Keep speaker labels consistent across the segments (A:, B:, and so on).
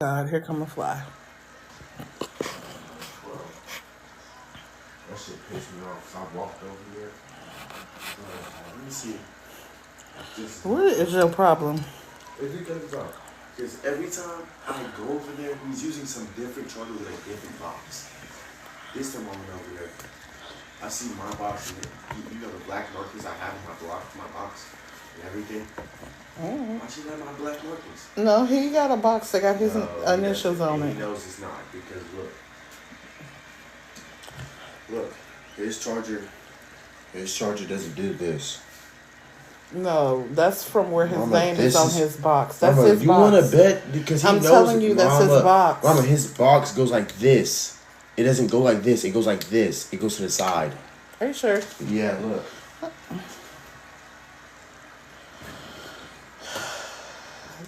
A: God, here come a fly.
B: That shit pissed me off. So I walked over here. Let me see.
A: What is your problem?
B: It's because every time I go over there, he's using some different charger with a different box. This time I went over there, I see my box in it. You know the black markers I have in my box, and everything. Why she got my black markers?
A: No, he got a box that got his initials on it.
B: He knows it's not because look, his charger doesn't do this.
A: No, that's from where his
B: Mama,
A: name is on his box. That's
B: Mama,
A: his
B: you
A: box.
B: want to bet because
A: I'm telling you, that's his box.
B: Mama, his box goes like this. It doesn't go like this. It goes like this. It goes to the side.
A: Are you sure?
B: Yeah, look.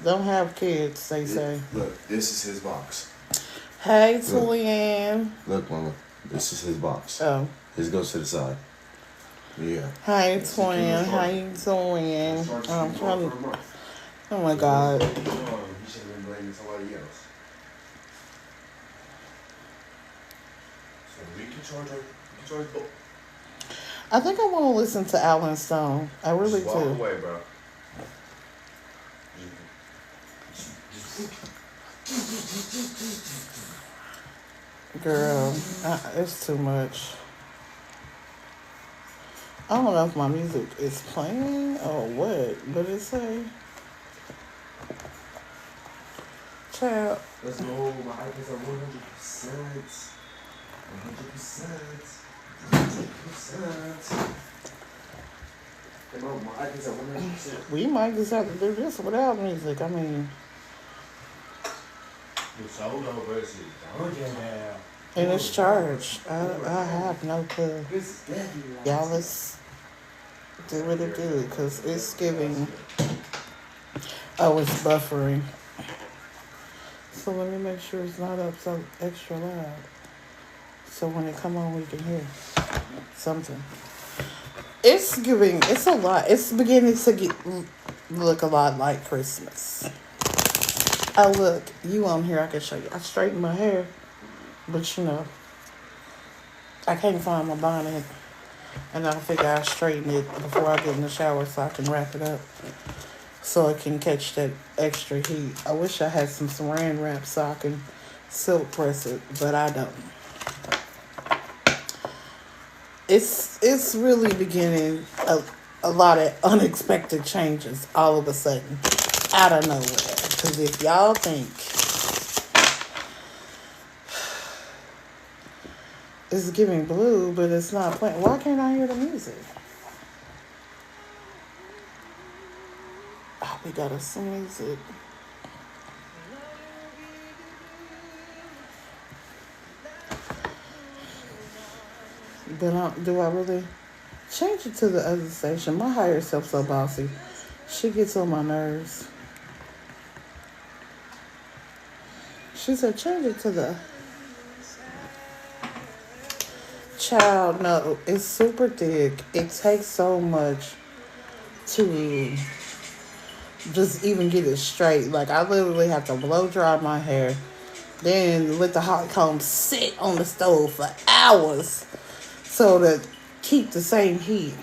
A: Don't have kids, they say.
B: Look, this is his box.
A: Hey, Tulian.
B: Look, Mama, this is his box.
A: Oh.
B: His goes to the side. Yeah.
A: Hey, twin. How you doing? I'm trying to... Oh, my God.
B: You should have been blaming somebody else. So we can charge both.
A: I think I want to listen to Alan Stone. I really
B: Just walk
A: do.
B: away, bro.
A: Girl, it's too much. I don't know if my music is playing or what, but it say. Child.
B: Let's go. My iPad's at 100%. 100%. Come on, my iPad's at 100%.
A: We might just have to do this without music. I mean,
B: The solo versus Doja.
A: and it's charged. I have no clue. Y'all, let's do what it do, because it's giving. Oh, it's buffering. So let me make sure it's not up so extra loud. So when it come on, we can hear something. It's a lot. It's beginning to look a lot like Christmas. Oh, look, you on here, I can show you. I straightened my hair, but I can't find my bonnet. And I figure I straighten it before I get in the shower so I can wrap it up. So it can catch that extra heat. I wish I had some saran wrap so I can silk press it, but I don't. It's really beginning a lot of unexpected changes all of a sudden, out of nowhere. Because if y'all think it's giving blue, but it's not playing, why can't I hear the music? Oh, we got some music. But do I really change it to the other station? My higher self so bossy. She gets on my nerves. She said, change it to the... Child, no. It's super thick. It takes so much to just even get it straight. Like, I literally have to blow dry my hair. Then let the hot comb sit on the stove for hours. So to keep the same heat.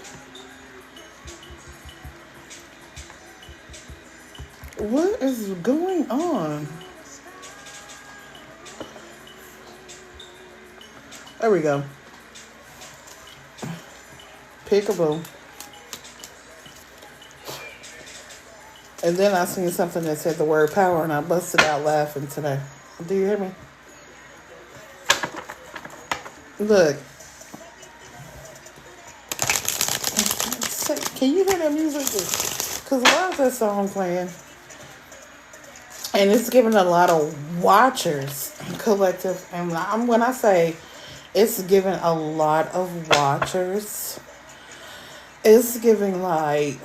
A: What is going on? There we go. Peekaboo. And then I seen something that said the word power and I busted out laughing today. Do you hear me? Look. Can you hear that music? Because why is that song playing? And it's giving a lot of watchers collective. And when I say it's giving a lot of watchers, it's giving like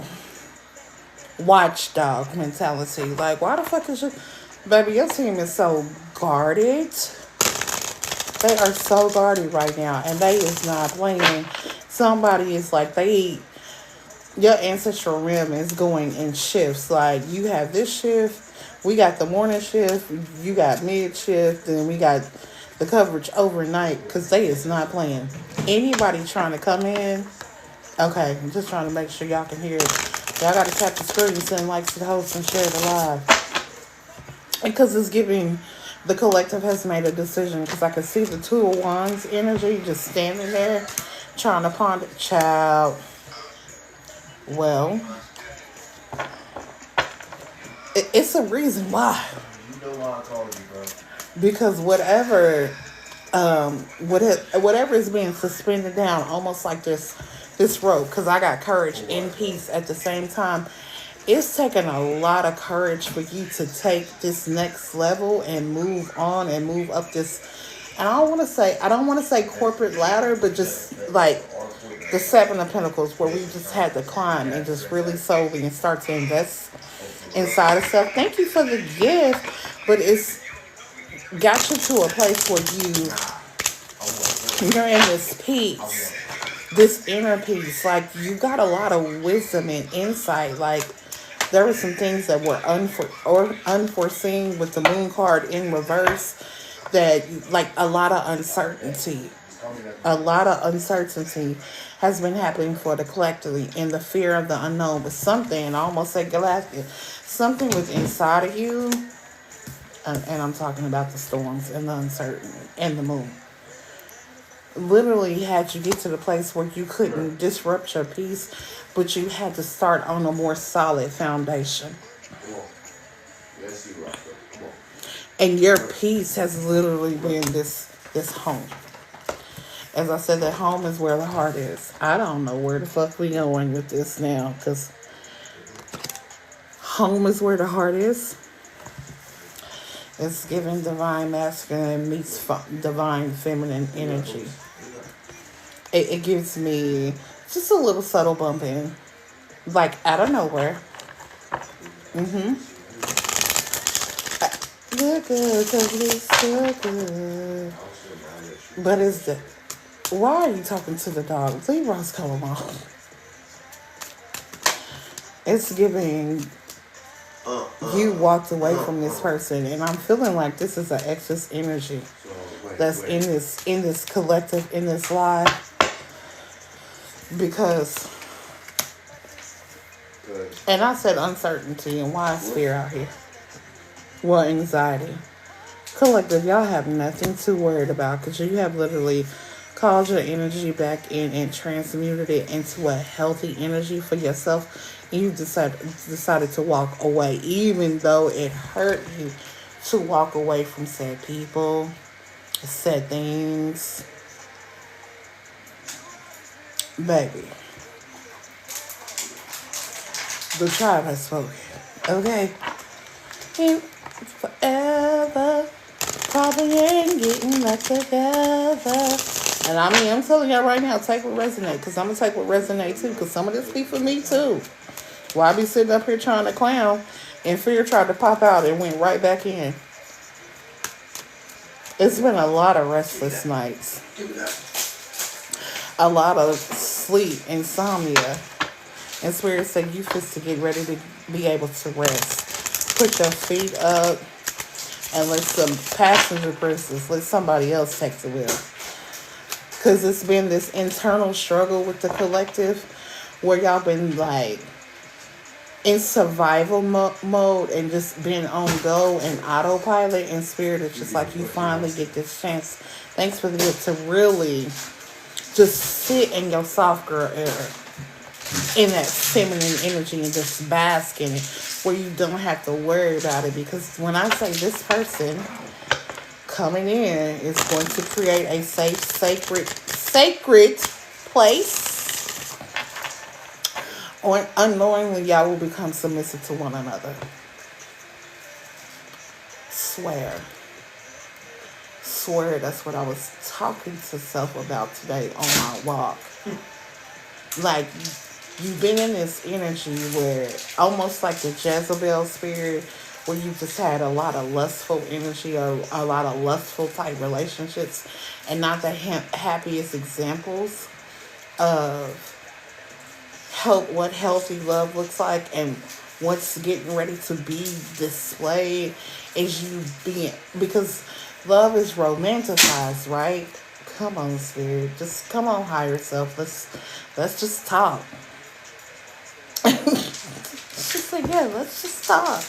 A: watchdog mentality. Like, why the fuck is your... Baby, your team is so guarded. They are so guarded right now. And they is not playing. Somebody is like, your ancestral realm is going in shifts. Like, you have this shift, We got the morning shift, you got mid shift, and we got the coverage overnight because they is not playing. Anybody trying to come in, okay, I'm just trying to make sure y'all can hear it. Y'all got to tap the screen, send likes to the host, and share it live. Because it's giving, the collective has made a decision because I can see the Two of Wands energy just standing there trying to ponder. Child, well, it's a reason why.
B: You know why I called you, bro.
A: Because whatever is being suspended down, almost like this rope, because I got courage and peace at the same time. It's taking a lot of courage for you to take this next level and move on and move up this. And I don't want to say corporate ladder, but just like the Seven of Pentacles, where we just had to climb and just really solely and start to invest inside of stuff. Thank you for the gift, but it's got you to a place where you're in this peace, this inner peace. Like you got a lot of wisdom and insight. Like there were some things that were unforeseen with the moon card in reverse, that like a lot of uncertainty has been happening for the collectively, in the fear of the unknown. But something, I almost said galactic, something was inside of you, and I'm talking about the storms and the uncertainty and the moon, literally had you get to the place where you couldn't disrupt your peace, but you had to start on a more solid foundation. And your peace has literally been this home. As I said, that home is where the heart is. I don't know where the fuck we going with this now, because home is where the heart is. It's giving divine masculine meets divine feminine energy. It gives me just a little subtle bump in, like out of nowhere. Look good, 'cause it's so good. But is the, why are you talking to the dog? Leave Roscoe alone. It's giving you walked away from this person, and I'm feeling like this is an excess energy that's in this collective, in this live, because, and I said uncertainty, and why is fear out here? Well, anxiety. Collective, y'all have nothing to worry about, because you have literally called your energy back in and transmuted it into a healthy energy for yourself. And you decided to walk away, even though it hurt you to walk away from said people, said things. Baby, the tribe has spoken. Okay? And forever, probably ain't getting back together. And I mean, I'm telling y'all right now, take what resonate, because I'm going to take what resonate too, because some of this be for me too. Well, I be sitting up here trying to clown, and fear tried to pop out and went right back in. It's been a lot of restless nights. A lot of sleep, insomnia. And Spirit said you fit to get ready to be able to rest. Put your feet up and let some passenger princess, let somebody else take the wheel. Because it's been this internal struggle with the collective where y'all been like in survival mode and just been on go and autopilot. And Spirit, it's just like you finally get this chance. Thanks for the gift to really just sit in your soft girl era, in that feminine energy, and just bask in it, where you don't have to worry about it. Because when I say this person coming in is going to create a safe, sacred place, or unknowingly y'all will become submissive to one another. Swear, that's what I was talking to self about today on my walk. Like, you've been in this energy where, almost like the Jezebel spirit, where you just had a lot of lustful energy or a lot of lustful type relationships, and not the happiest examples of what healthy love looks like, and what's getting ready to be displayed is you being, because love is romanticized, right? Come on, spirit, just come on, higher self. Let's just talk. She said, yeah, let's just talk.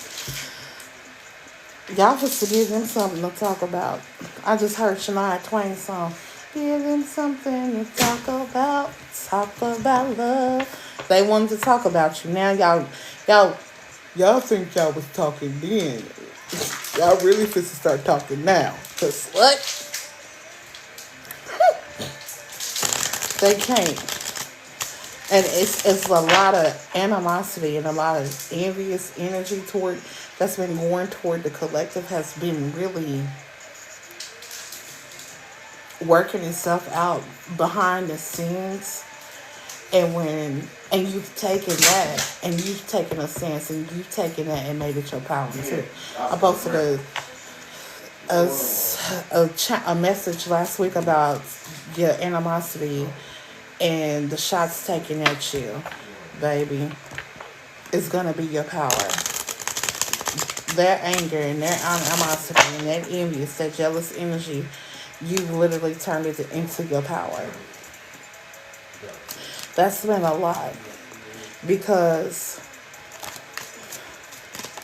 A: Y'all just to give them something to talk about. I just heard Shania Twain's song. Give them something to talk about. Talk about love. They wanted to talk about you. Now y'all, y'all think y'all was talking then. Y'all really fit to start talking now. Cause what? They can't. And it's a lot of animosity and a lot of envious energy toward that's been going toward the collective has been really working itself out behind the scenes. And you've taken that and you've taken a stance and you've taken that and made it your power too. I posted a message last week about your animosity and the shots taken at you, baby, is gonna be your power. That anger and that animosity and that envious, that jealous energy, you literally turned it into your power. That's been a lot because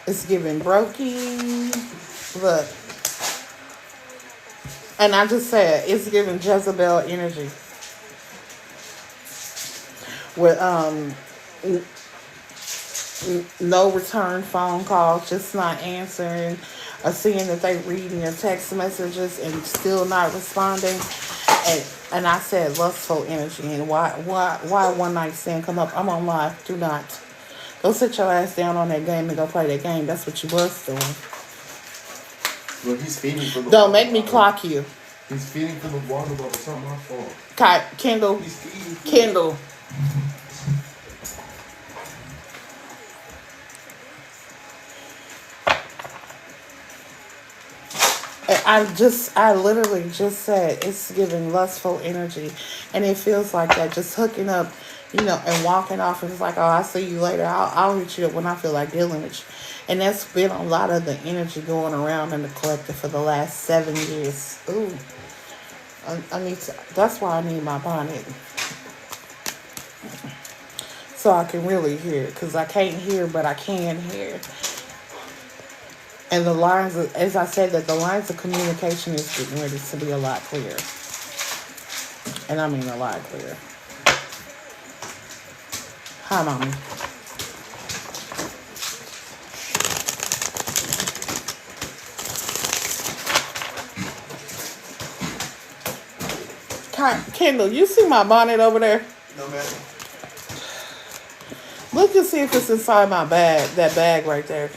A: it's giving brokey. Look, and I just said it's giving Jezebel energy with no return phone calls, just not answering, or seeing that they reading your text messages and still not responding. And I said lustful energy. And why one night stand come up? I'm on live. Do not. Go sit your ass down on that game and go play that game. That's what you was doing.
B: Look, he's feeding for the
A: Don't make me clock you.
B: He's feeding for the water bottle. It's not my fault.
A: Kendall.
B: He's feeding.
A: Kendall. I literally just said it's giving lustful energy, and it feels like that. Just hooking up, and walking off, and it's like, oh, I'll see you later. I'll hit you up when I feel like dealing with you, and that's been a lot of the energy going around in the collective for the last 7 years. Ooh, I need to. That's why I need my bonnet so I can really hear, because I can't hear, but I can hear. And the lines, as I said, that the lines of communication is getting ready to be a lot clearer. And I mean a lot clearer. Hi, Mommy. Kendall, you see my bonnet over there?
B: No, man.
A: Look and see if it's inside my bag, that bag right there.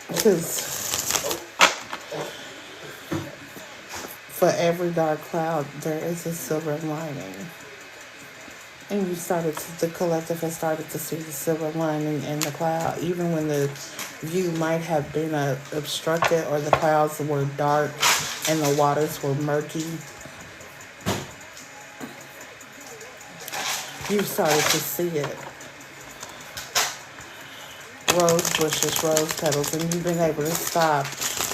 A: Because for every dark cloud, there is a silver lining. And the collective has started to see the silver lining in the cloud, even when the view might have been obstructed or the clouds were dark and the waters were murky. You started to see it. Rose bushes, rose petals, and you've been able to stop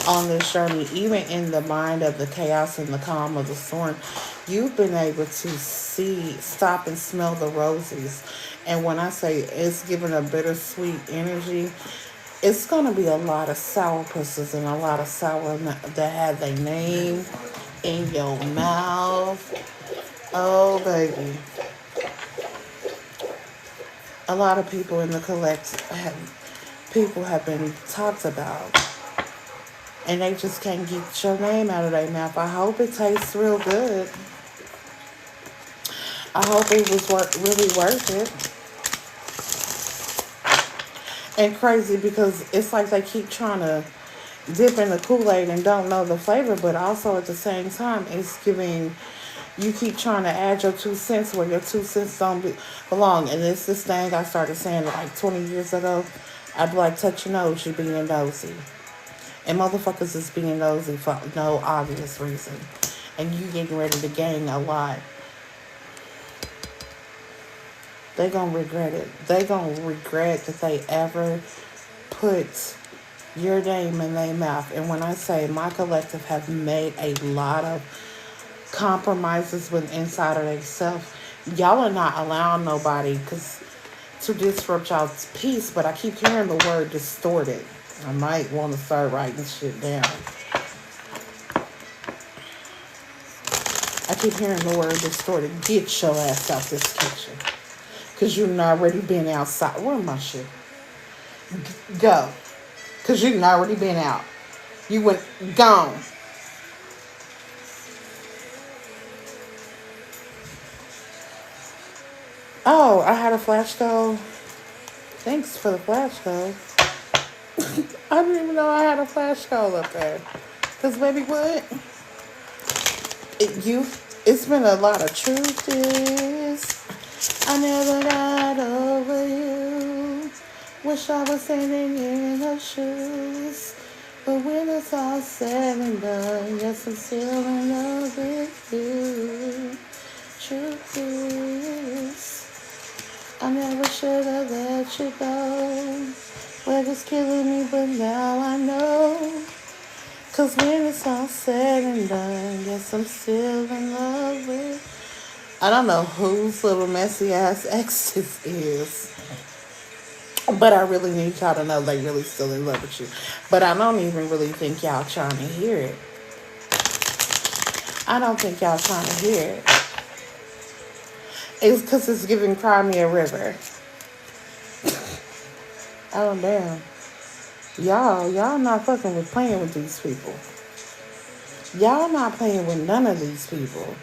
A: on this journey, even in the mind of the chaos and the calm of the storm. You've been able to stop and smell the roses. And when I say it's giving a bittersweet energy, it's going to be a lot of sourpusses and a lot of sour that have their name in your mouth. Oh, baby. A lot of people in the people have been talked about, and they just can't get your name out of their mouth. I hope it tastes real good. I hope it was really worth it. And crazy because it's like they keep trying to dip in the Kool-Aid and don't know the flavor, but also at the same time, it's giving. You keep trying to add your 2 cents where your 2 cents don't belong. And it's this thing I started saying like 20 years ago. I'd be like, touch your nose, you're being nosy. And motherfuckers is being nosy for no obvious reason. and you getting ready to gain a lot, they gonna regret it. They gonna regret that they ever put your name in their mouth. And when I say my collective have made a lot of compromises with inside of themselves, y'all are not allowing nobody to disrupt y'all's peace. But I keep hearing the word distorted. I might want to start writing shit down. I keep hearing the word distorted. Get your ass out this kitchen. Because you've already been outside. Where my shit? Go. Because you've already been out. You went gone. Oh, I had a flash go. Thanks for the flash go. I didn't even know I had a flash go up there. Because baby, what? It's been a lot of truths. I never got over you. Wish I was standing in her shoes. But when it's all said and done, yes, I'm still in love with you. Truth is, I never should have let you go. Weather's killing me, but now I know. 'Cause when it's all said and done, yes, I'm still in love with. I don't know whose little messy ass ex this is. But I really need y'all to know they really still in love with you. But I don't even really think y'all trying to hear it. I don't think y'all trying to hear it. It's because it's giving Cry Me a River. Oh, damn. Y'all not fucking with playing with these people. Y'all not playing with none of these people.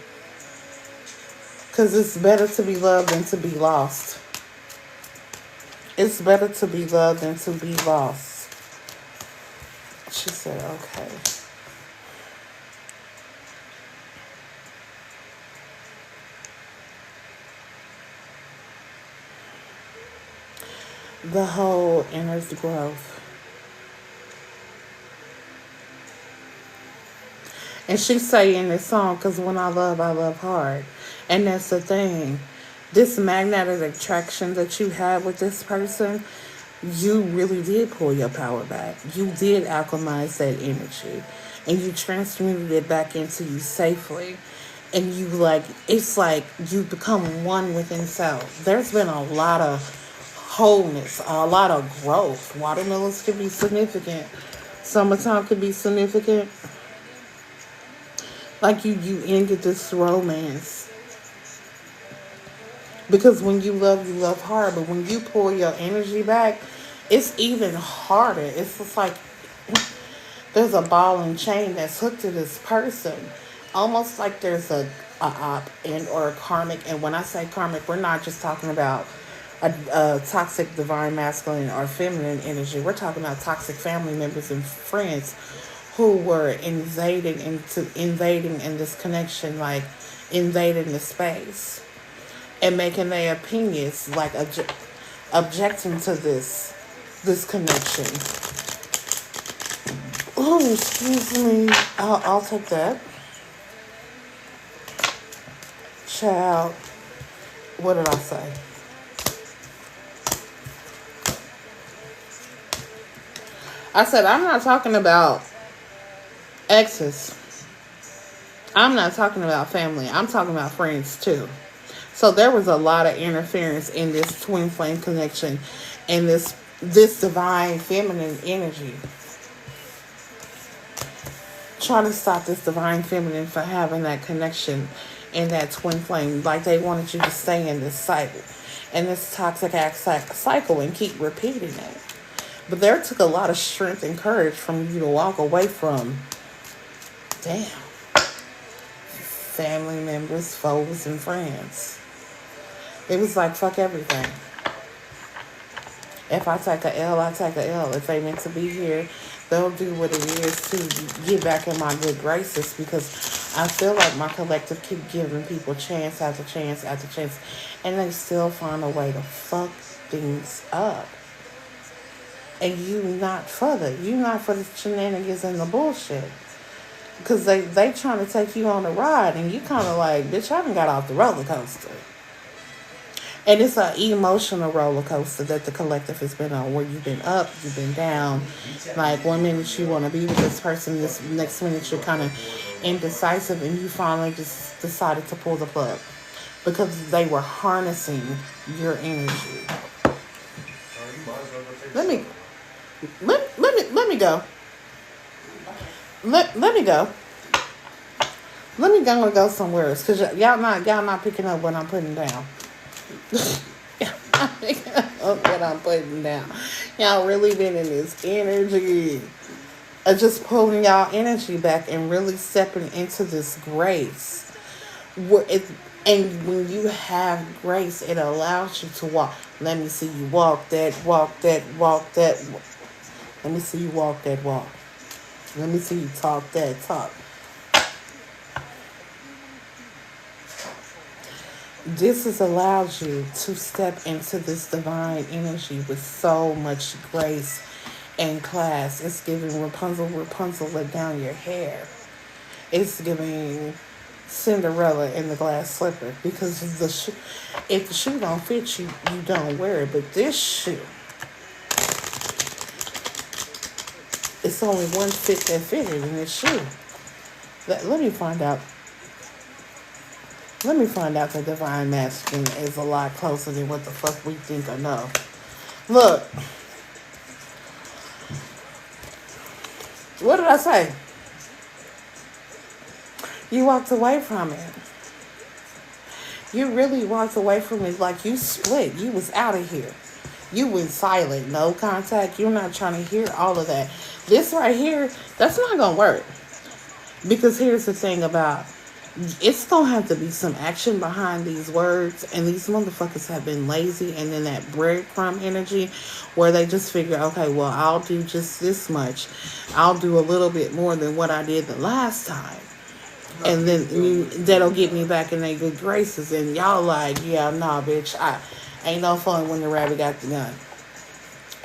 A: Because it's better to be loved than to be lost. It's better to be loved than to be lost. She said, okay. The whole inner growth. And she say in this song, because when I love hard. And that's the thing. This magnetic attraction that you had with this person, you really did pull your power back. You did alchemize that energy. And you transmuted it back into you safely. And you it's like you become one within self. There's been a lot of wholeness, a lot of growth. Watermelons could be significant. Summertime could be significant. Like you ended this romance. Because when you love hard. But when you pull your energy back, it's even harder. It's just like there's a ball and chain that's hooked to this person. Almost like there's a op and or a karmic. And when I say karmic, we're not just talking about a toxic divine masculine or feminine energy. We're talking about toxic family members and friends who were invading in this connection, like invading the space and making their opinions like objecting to this connection. Oh, excuse me. I'll take that. Child, what did I say? I said I'm not talking about exes. I'm not talking about family. I'm talking about friends too. So there was a lot of interference in this twin flame connection and this divine feminine energy. Trying to stop this divine feminine from having that connection and that twin flame. Like they wanted you to stay in this cycle and this toxic cycle and keep repeating it. But there took a lot of strength and courage from you to walk away from, family members, foes, and friends. It was like, fuck everything. If I take a L, I take a L. If they meant to be here, they'll do what it is to get back in my good graces, because I feel like my collective keep giving people chance after chance after chance, and they still find a way to fuck things up. And you not for the shenanigans and the bullshit. Because they trying to take you on a ride, and you kind of like, bitch, I done got off the roller coaster. And it's an emotional roller coaster that the collective has been on, where you've been up, you've been down. Like, one minute you want to be with this person, this next minute you're kind of indecisive, and you finally just decided to pull the plug because they were harnessing your energy. Let me go. Let me go. Let me go and go somewhere else, because y'all not picking up what I'm putting down. What I'm putting down. Y'all really been in this energy. Just pulling y'all energy back and really stepping into this grace. And when you have grace, it allows you to walk. Let me see you walk that, walk that, walk that. Let me see you walk that walk. Let me see you talk that talk. This has allowed you to step into this divine energy with so much grace and class. It's giving Rapunzel let down your hair. It's giving Cinderella in the glass slipper, because if the shoe don't fit you, you don't wear it. But this shoe, it's only one fit that fitted in this shoe. Let me find out. Let me find out the divine masculine is a lot closer than what the fuck we think or know. Look. What did I say? You walked away from it. You really walked away from it, like you split. You was out of here. You went silent. No contact. You're not trying to hear all of that. This right here, that's not going to work. Because here's the thing about, it's going to have to be some action behind these words. And these motherfuckers have been lazy. And then that breadcrumb energy where they just figure, okay, well, I'll do just this much. I'll do a little bit more than what I did the last time. And then that'll get me back in their good graces. And y'all like, yeah, nah, bitch. Ain't no fun when the rabbit got the gun.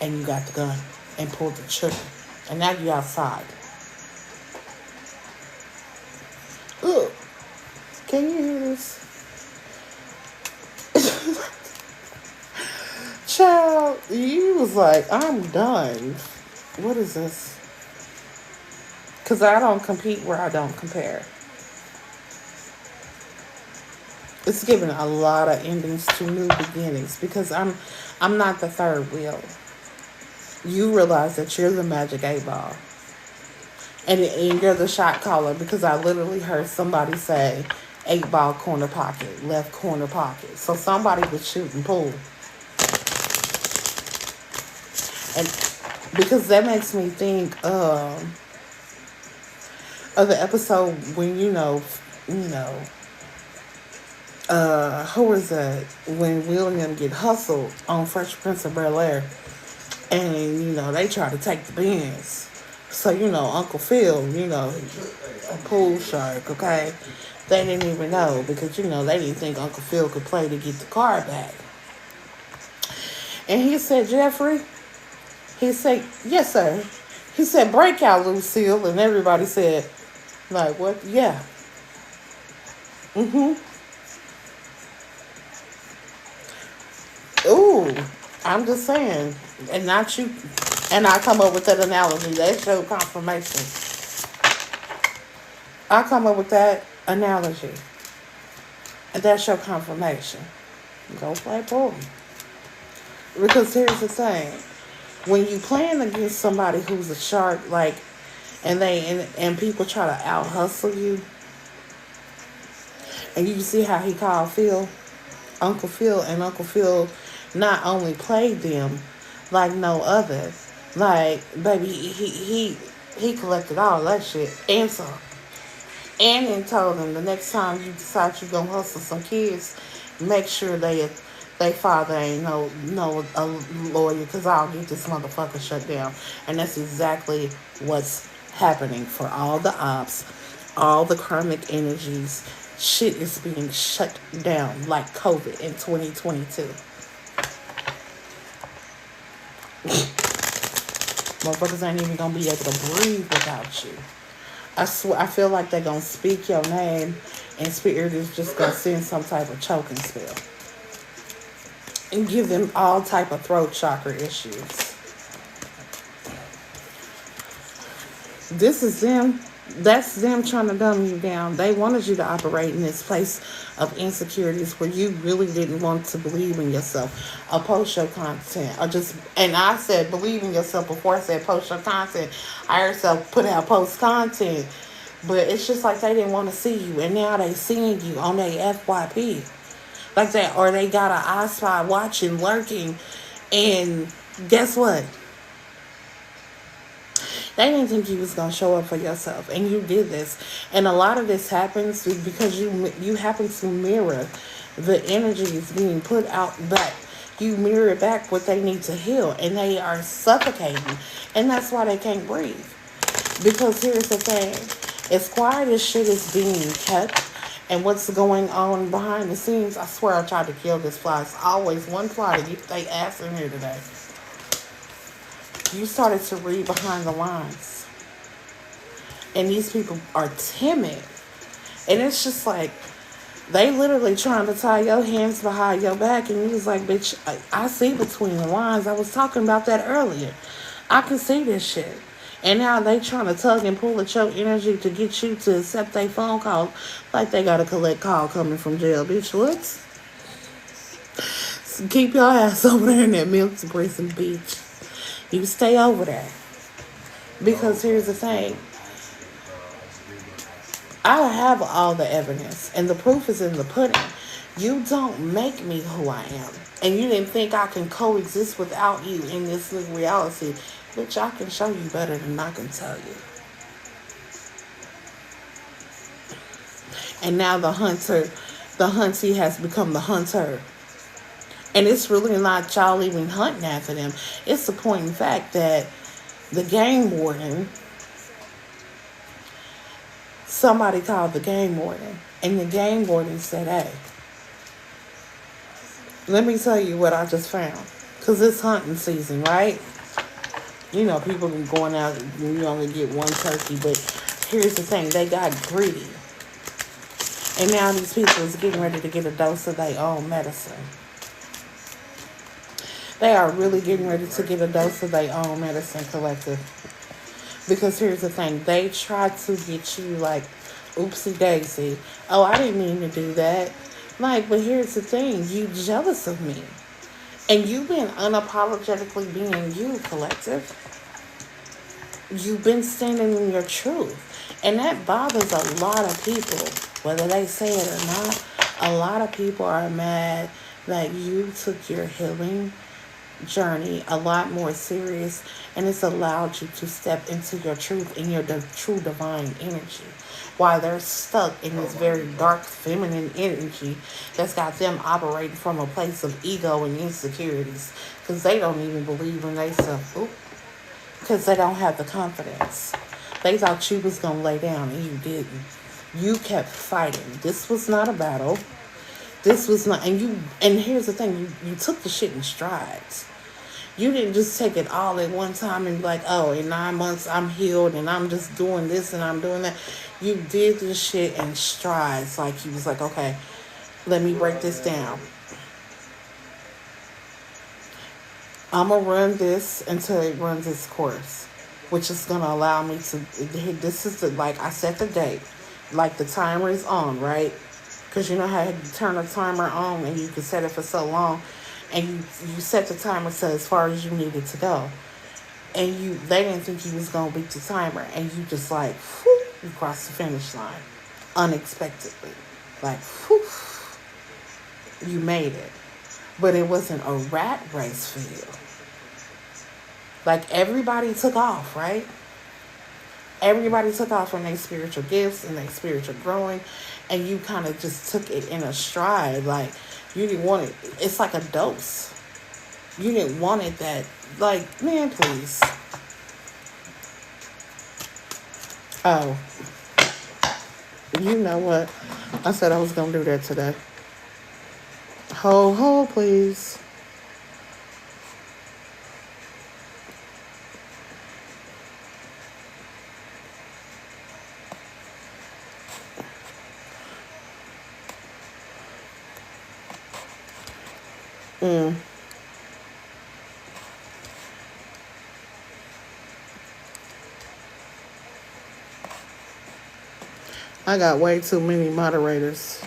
A: And you got the gun. And pulled the trigger. And now you outside. Ugh. Can you hear this? Child, you was like, I'm done. What is this? Because I don't compete where I don't compare. It's giving a lot of endings to new beginnings, because I'm not the third wheel. You realize that you're the magic 8-ball. And you're the shot caller, because I literally heard somebody say 8-ball corner pocket, left corner pocket. So somebody was shooting pool. And because that makes me think of the episode when, who was that? When William get hustled on Fresh Prince of Bel-Air. And, they try to take the bins. So, Uncle Phil, a pool shark, okay? They didn't even know, because, they didn't think Uncle Phil could play to get the car back. And he said, Jeffrey, he said, yes, sir. He said, break out, Lucille. And everybody said, like, what? Yeah. Ooh, I'm just saying. And not you. And I come up with that analogy. That showed confirmation. I come up with that analogy. And that showed confirmation. Go play pool. Because here's the thing. When you playing against somebody who's a shark, like, and people try to out hustle you, and you see how he called Phil, Uncle Phil, and Uncle Phil not only played them like no other, like, baby, he collected all that shit and some. And then told them, the next time you decide you're gonna hustle some kids, make sure they father ain't no a lawyer, because I'll get this motherfucker shut down. And that's exactly what's happening for all the ops, all the karmic energies. Shit is being shut down like COVID in 2022. Motherfuckers ain't even gonna be able to breathe without you. I swear, I feel like they're gonna speak your name, and spirit is just gonna send some type of choking spell and give them all type of throat chakra issues. This is them. That's them trying to dumb you down. They wanted you to operate in this place of insecurities where you really didn't want to believe in yourself or post your content or just, and I said believe in yourself before I said post your content. I heard self put out post content, but it's just like they didn't want to see you, and now they seeing you on their FYP like that, or they got an I spy watching, lurking, and guess what? They didn't think you was gonna show up for yourself, and you did this. And a lot of this happens because you happen to mirror the energies being put out back. You mirror back what they need to heal, and they are suffocating, and that's why they can't breathe. Because here's the thing: as quiet as shit is being kept, and what's going on behind the scenes, I swear I tried to kill this fly. It's always one fly to get their ass in here today. You started to read behind the lines. And these people are timid. And it's just like, they literally trying to tie your hands behind your back. And you was like, bitch, I see between the lines. I was talking about that earlier. I can see this shit. And now they trying to tug and pull at your energy to get you to accept their phone call. Like they got a collect call coming from jail. Bitch, what? So keep your ass over there in that Milton Prison, bitch. You stay over there. Because here's the thing. I have all the evidence. And the proof is in the pudding. You don't make me who I am. And you didn't think I can coexist without you in this new reality. Which I can show you better than I can tell you. And now the huntee has become the hunter. And it's really not y'all even hunting after them. It's the point in fact that the game warden, somebody called the game warden. And the game warden said, hey, let me tell you what I just found. Because it's hunting season, right? You know, people been going out and you only get one turkey. But here's the thing. They got greedy. And now these people is getting ready to get a dose of their own medicine. They are really getting ready to get a dose of their own medicine, collective. Because here's the thing. They try to get you like, oopsie daisy. Oh, I didn't mean to do that. Like, but here's the thing. You jealous of me. And you've been unapologetically being you, collective. You've been standing in your truth. And that bothers a lot of people. Whether they say it or not, a lot of people are mad that you took your healing journey a lot more serious, and it's allowed you to step into your truth and your true divine energy, while they're stuck in this very dark feminine energy that's got them operating from a place of ego and insecurities, because they don't even believe in themselves, because they don't have the confidence. They thought you was gonna lay down and you didn't. You kept fighting. This was not a battle. This was not, and here's the thing, you took the shit in strides. You didn't just take it all at one time and be like, oh, in 9 months I'm healed and I'm just doing this and I'm doing that. You did this shit in strides. Like, you was like, okay, let me break this down. I'm going to run this until it runs its course, which is going to allow me to, this is like, I set the date. Like, the timer is on, right? Because you know how you turn a timer on and you can set it for so long. And you set the timer to as far as you needed to go. And they didn't think you was going to beat the timer. And you just like, whew, you crossed the finish line. Unexpectedly. Like, whew, you made it. But it wasn't a rat race for you. Like, everybody took off, right? Everybody took off on their spiritual gifts and their spiritual growing. And you kind of just took it in a stride. Like, you didn't want it. It's like a dose. You didn't want it that, like, man, please. Oh. You know what? I said I was going to do that today. Ho, please. Mm. I got way too many moderators.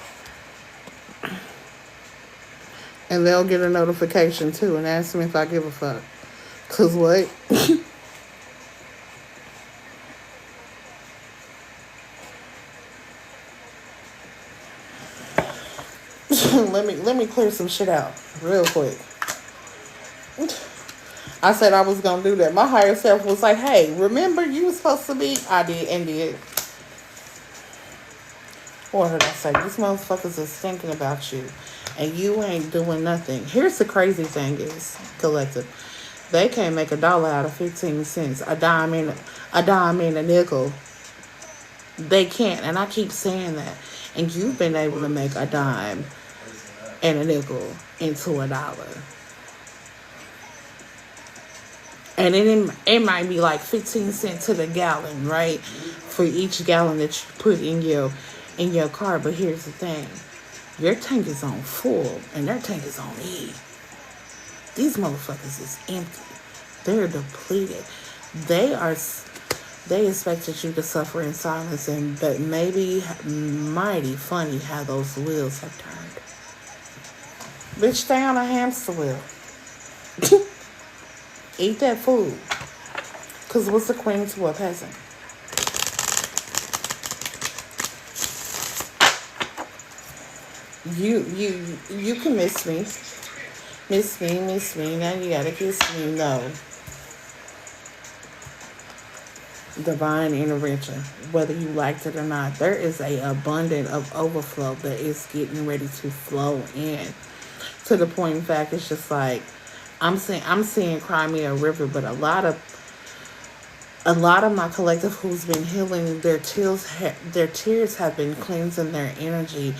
A: And they'll get a notification too and ask me if I give a fuck. Cause what? let me clear some shit out real quick. I said I was gonna do that. My higher self was like, "Hey, remember you was supposed to be." I did and did. What did I say? These motherfuckers is thinking about you, and you ain't doing nothing. Here's the crazy thing: is collective. They can't make $1 out of 15 cents, a dime and a nickel. They can't, and I keep saying that. And you've been able to make a dime and a nickel into $1. And it might be like 15 cents to the gallon, right? For each gallon that you put in your car. But here's the thing. Your tank is on full and their tank is on E. These motherfuckers is empty. They're depleted. They expected you to suffer in silence, but maybe mighty funny how those wheels have turned. Bitch, stay on a hamster wheel. Eat that food. Cause what's the queen to a peasant? You can miss me. Miss me. Now you gotta kiss me. No. Divine intervention, whether you liked it or not. There is a abundance of overflow that is getting ready to flow in. To the point, in fact, it's just like I'm seeing Crimea River, but a lot of my collective who's been healing their tears have been cleansing their energy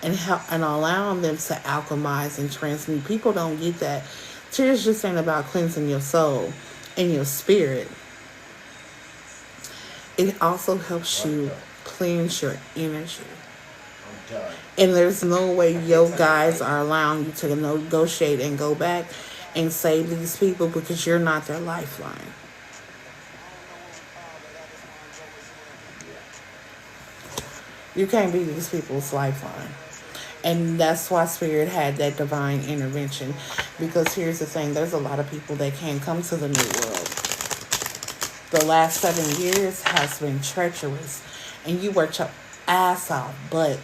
A: and allowing them to alchemize and transmute. People don't get that. Tears just ain't about cleansing your soul and your spirit. It also helps you cleanse your energy. And there's no way your guys are allowing you to negotiate and go back and save these people because you're not their lifeline. You can't be these people's lifeline. And that's why Spirit had that divine intervention. Because here's the thing, there's a lot of people that can't come to the new world. The last 7 years has been treacherous. And you worked your ass off, but...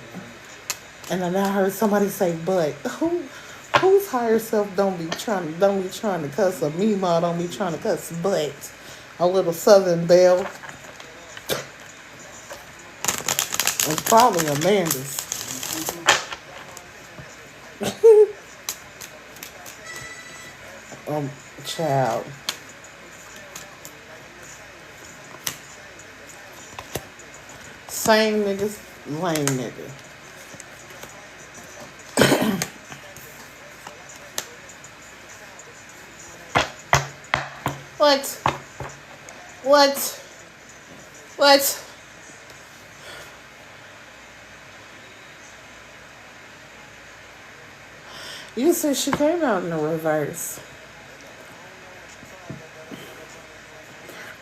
A: And then I heard somebody say, but whose higher self don't be trying to cuss, or Mima don't be trying to cuss, but a little Southern Belle, and probably Amanda's. Child. Same niggas, lame nigga. What? You said she came out in the reverse.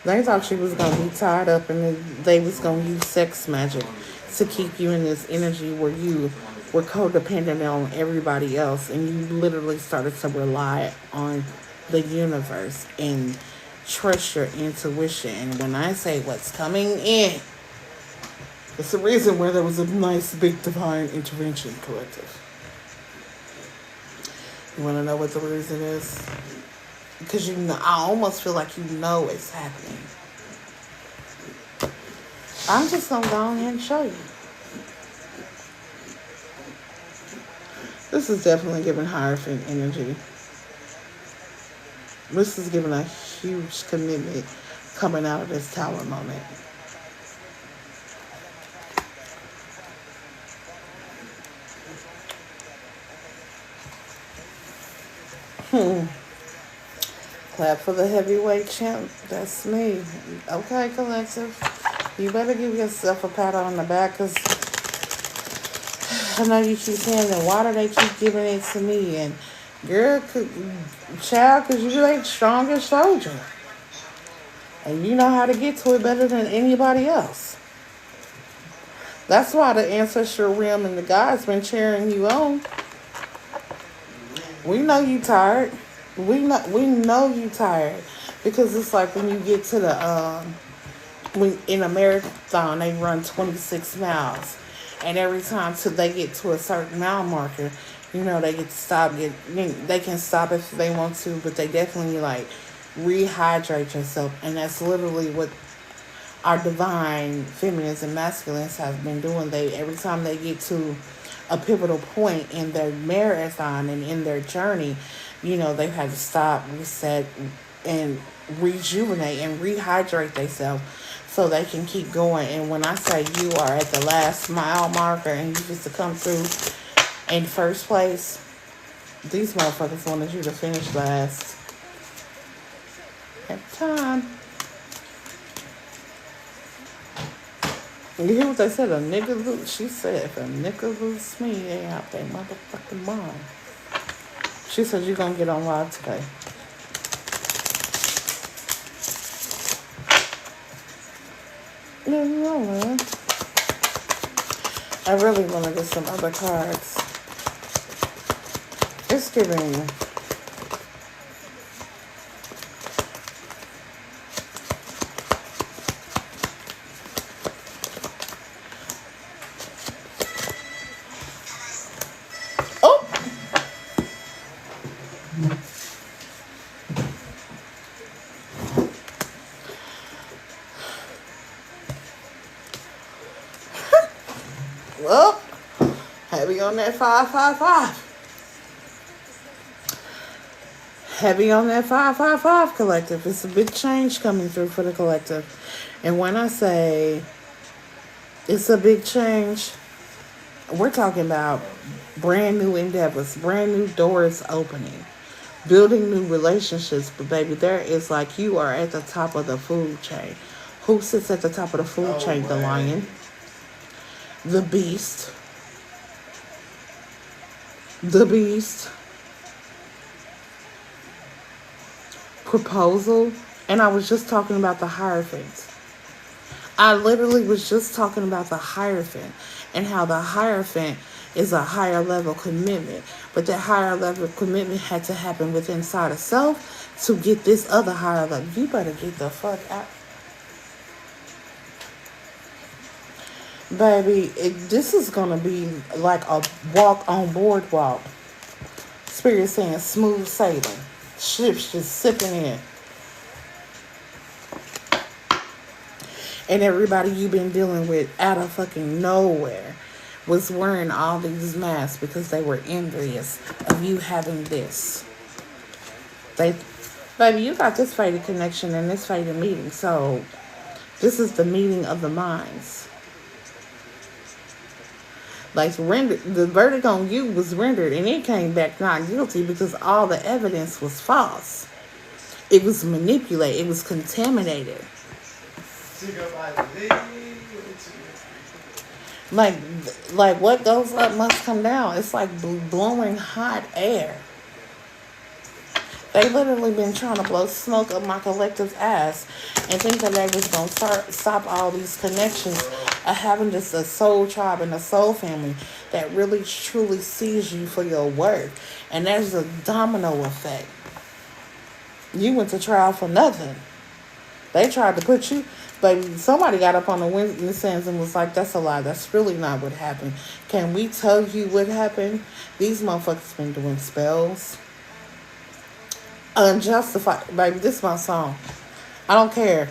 A: They thought she was going to be tied up and they was going to use sex magic to keep you in this energy where you were codependent on everybody else and you literally started to rely on the universe and trust your intuition. And when I say what's coming in, it's the reason where there was a nice big divine intervention collective. You want to know what the reason is? Because I almost feel like you know it's happening. I'm just going to go ahead and show you. This is definitely giving Hierophant energy. This is giving a huge commitment coming out of this tower moment. Clap for the heavyweight champ. That's me. Okay, collective. You better give yourself a pat on the back because I know you keep saying that why do they keep giving it to me and Girl, child, because you like strongest soldier. And you know how to get to it better than anybody else. That's why the ancestral realm and the gods been cheering you on. We know you tired. We know you tired. Because it's like when you get to the when in a marathon they run 26 miles. And every time till they get to a certain mile marker, they get to stop. They can stop if they want to, but they definitely like rehydrate yourself, and that's literally what our divine feminines and masculines have been doing. They every time they get to a pivotal point in their marathon and in their journey, they've had to stop, reset, and rejuvenate and rehydrate themselves so they can keep going. And when I say you are at the last mile marker and you just to come through in first place, these motherfuckers wanted you to finish last. Every time. You hear what they said? A nigga lose. She said, if a nigga lose me, they out their motherfucking mind. She said, you're going to get on live today. No, man. I really want to get some other cards. It's giving. Oh! Well, heavy on that 555. Heavy on that 555 collective. It's a big change coming through for the collective. And when I say it's a big change, we're talking about brand new endeavors, brand new doors opening, building new relationships. But baby, there is like you are at the top of the food chain. Who sits at the top of the food chain? The lion, the beast, proposal. And I was just talking about the Hierophant. I literally was just talking about the Hierophant and how the Hierophant is a higher level commitment. But that higher level commitment had to happen within inside of self to get this other higher level. You better get the fuck out. Baby, this is going to be like a walk on boardwalk. Spirit saying smooth sailing. Ships just sipping in. And everybody you've been dealing with out of fucking nowhere was wearing all these masks because they were envious of you having this. Baby, you got this fated connection and this fated meeting. So this is the meeting of the minds. Like the verdict on you was rendered and it came back not guilty because all the evidence was false. It was manipulated. It was contaminated. Like what goes up must come down. It's like blowing hot air. They literally been trying to blow smoke up my collective's ass and think that they was going to stop all these connections of having just a soul tribe and a soul family that really truly sees you for your worth. And there's a domino effect. You went to trial for nothing. They tried to put you, but somebody got up on the witness stands and was like, that's a lie. That's really not what happened. Can we tell you what happened? These motherfuckers been doing spells. Unjustified. Baby, this is my song. I don't care.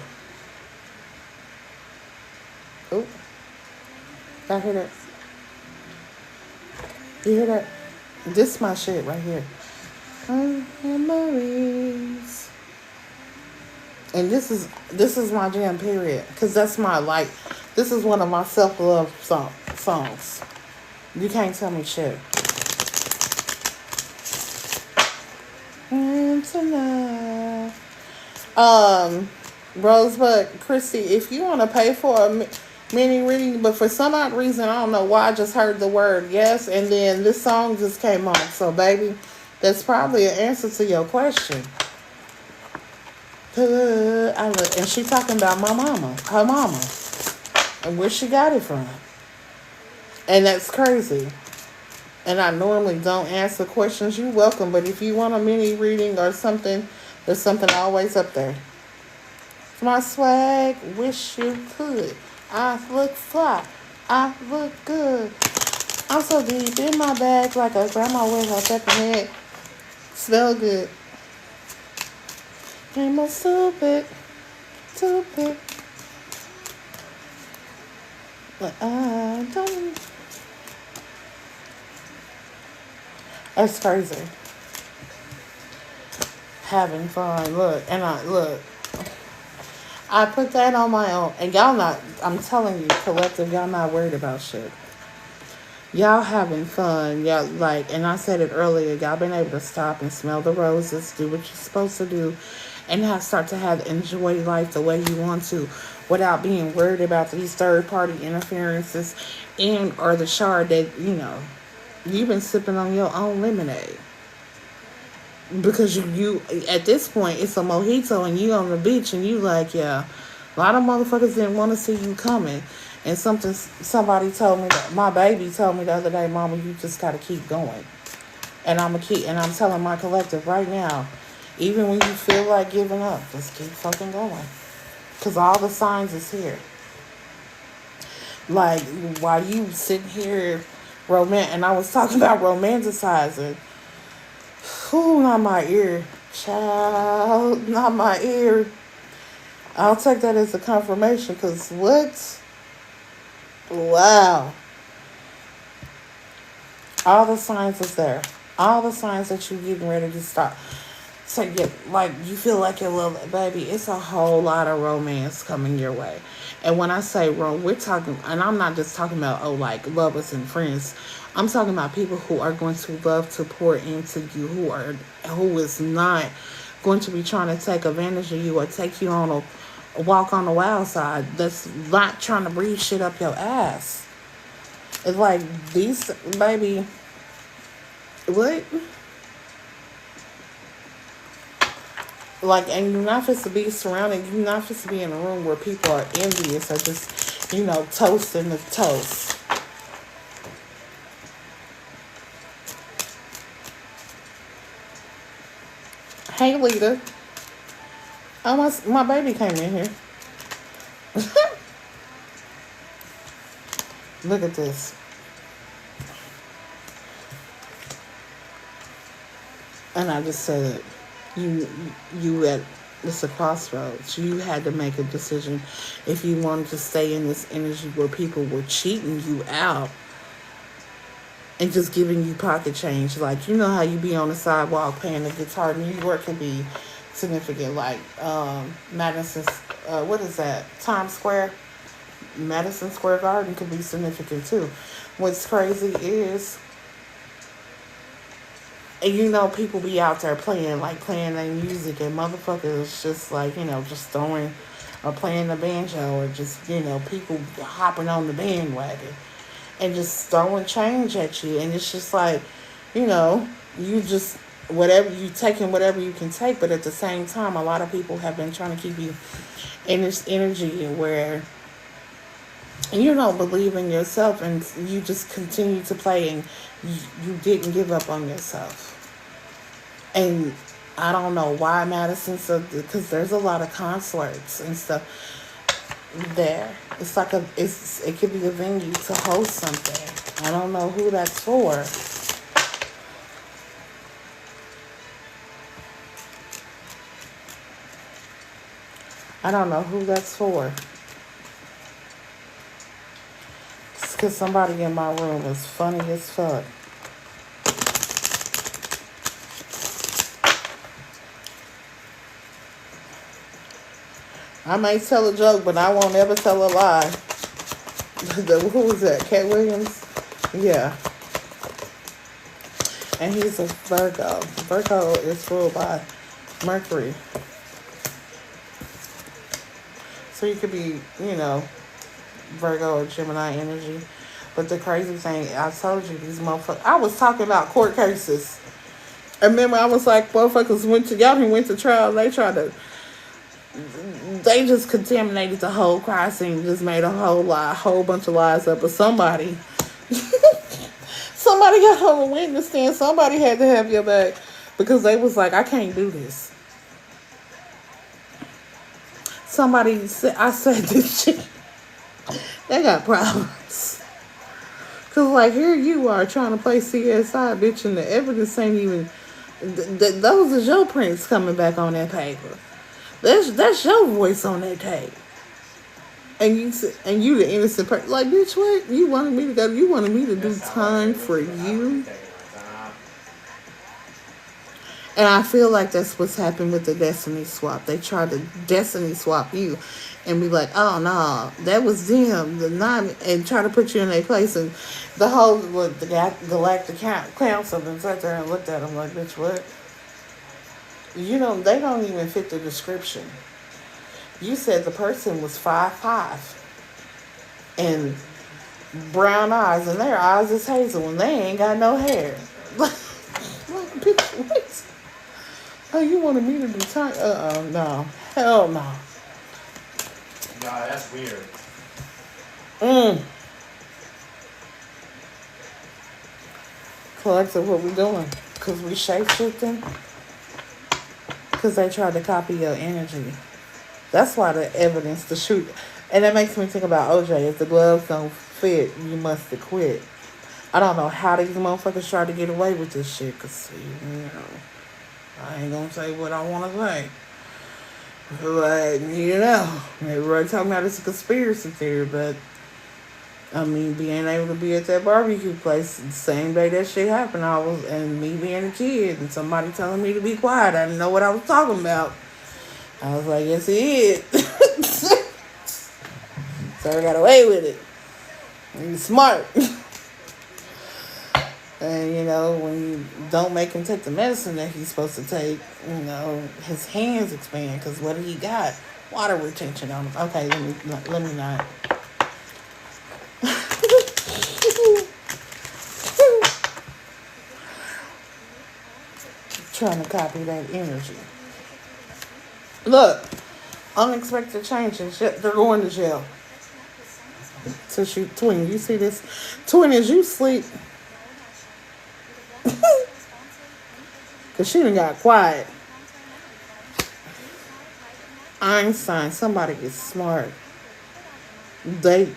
A: Oh. Y'all hear that? You hear that? This is my shit right here. Memories. And this is my jam, period. Because that's my, like, this is one of my self-love songs. You can't tell me shit. Tonight. Rosebud, Christy, if you want to pay for a mini reading, but for some odd reason, I don't know why, I just heard the word yes, and then this song just came on. So, baby, That's probably an answer to your question. And she talking about my mama, her mama, and where she got it from. And that's crazy. And I normally don't answer questions. You're welcome, but if you want a mini reading or something, there's something always up there. My swag, wish you could. I look fly. I look good. I'm so deep in my bag like a grandma with her peppermint. Smell good. Ain't no stupid, stupid. But I don't. That's crazy. Having fun. Look, and I put that on my own. And y'all not, I'm telling you, collective, y'all not worried about shit. Y'all having fun. Y'all like, and I said it earlier, y'all been able to stop and smell the roses, do what you're supposed to do, and start to have enjoy life the way you want to without being worried about these third party interferences and or the shard that, you've been sipping on your own lemonade. Because you at this point it's a mojito and you on the beach and you like, yeah, a lot of motherfuckers didn't want to see you coming. And somebody told me, that my baby told me the other day, mama, you just gotta keep going. And I'm telling my collective right now, even when you feel like giving up, just keep fucking going. Cause all the signs is here. Like while you sitting here and I was talking about romanticizing. Ooh, not my ear. Child, not my ear. I'll take that as a confirmation, because what? Wow. All the signs is there. All the signs that you're getting ready to start. So, like, you feel like your little baby, it's a whole lot of romance coming your way. And when I say we're talking, and I'm not just talking about, like, lovers and friends. I'm talking about people who are going to love to pour into you, who is not going to be trying to take advantage of you or take you on a walk on the wild side. That's not trying to breathe shit up your ass. It's like these, baby, what? Like, and you're not supposed to be surrounded, you're not supposed to be in a room where people are envious or just, toasting the toast. Hey, Lita. Oh, my baby came in here. Look at this. And I just said, you at it's a crossroads. You had to make a decision if you wanted to stay in this energy where people were cheating you out and just giving you pocket change. Like, how you be on the sidewalk playing the guitar. New York can be significant. Like, Madison's, what is that? Times Square? Madison Square Garden could be significant too. What's crazy is, and people be out there playing their music, and motherfuckers just like, just throwing or playing the banjo, or just, people hopping on the bandwagon and just throwing change at you. And it's just like, you just, whatever, you taking whatever you can take. But at the same time, a lot of people have been trying to keep you in this energy where you don't believe in yourself, and you just continue to play, and you didn't give up on yourself. And I don't know why Madison, because there's a lot of concerts and stuff there. It's like it could be a venue to host something. I don't know who that's for. I don't know who that's for. It's because somebody in my room is funny as fuck. I may tell a joke, but I won't ever tell a lie. Who was that? Cat Williams? Yeah. And he's a Virgo. Virgo is ruled by Mercury. So you could be, Virgo or Gemini energy. But the crazy thing, I told you, these motherfuckers, I was talking about court cases And remember, I was like, motherfuckers went to trial. They just contaminated the whole crime scene, just made a whole bunch of lies up. But somebody got on the witness stand. Somebody had to have your back because they was like, I can't do this. Somebody said, I said this shit. They got problems. Cause like here you are trying to play CSI, bitch, and the evidence ain't even. Those is your prints coming back on that paper. That's your voice on that tape. And you the innocent person. Like, bitch, what? You wanted me to go? You wanted me to do time for you? And I feel like that's what's happened with the destiny swap. They tried to destiny swap you and be like, oh, no, that was them. And try to put you in their place. And the whole, the Galactic Council and sat there and looked at them like, bitch, what? You know, they don't even fit the description. You said the person was 5'5" and brown eyes, and their eyes is hazel, and they ain't got no hair. Like, bitch, what? Oh, you wanted me to be tight? No. Hell no.
C: Nah, that's weird.
A: Collective, what we doing? Because we shape-shifting? Because they tried to copy your energy. That's why the evidence, the shoot. And that makes me think about OJ. If the gloves don't fit, you must have quit. I don't know how these motherfuckers try to get away with this shit. Because, you know, I ain't going to say what I want to say. But, you know, everybody talking about it's a conspiracy theory. But, I mean, being able to be at that barbecue place the same day that shit happened, and me being a kid and somebody telling me to be quiet, I didn't know what I was talking about. I was like, yes, he is. So I got away with it. He's smart. And, you know, when you don't make him take the medicine that he's supposed to take, you know, his hands expand. Because what he got? Water retention on him. Okay, let me not. Trying to copy that energy. Look, unexpected changes. They're going to jail. So twin, you see this? Twin, as you sleep. Because she done got quiet. Einstein, somebody is smart. They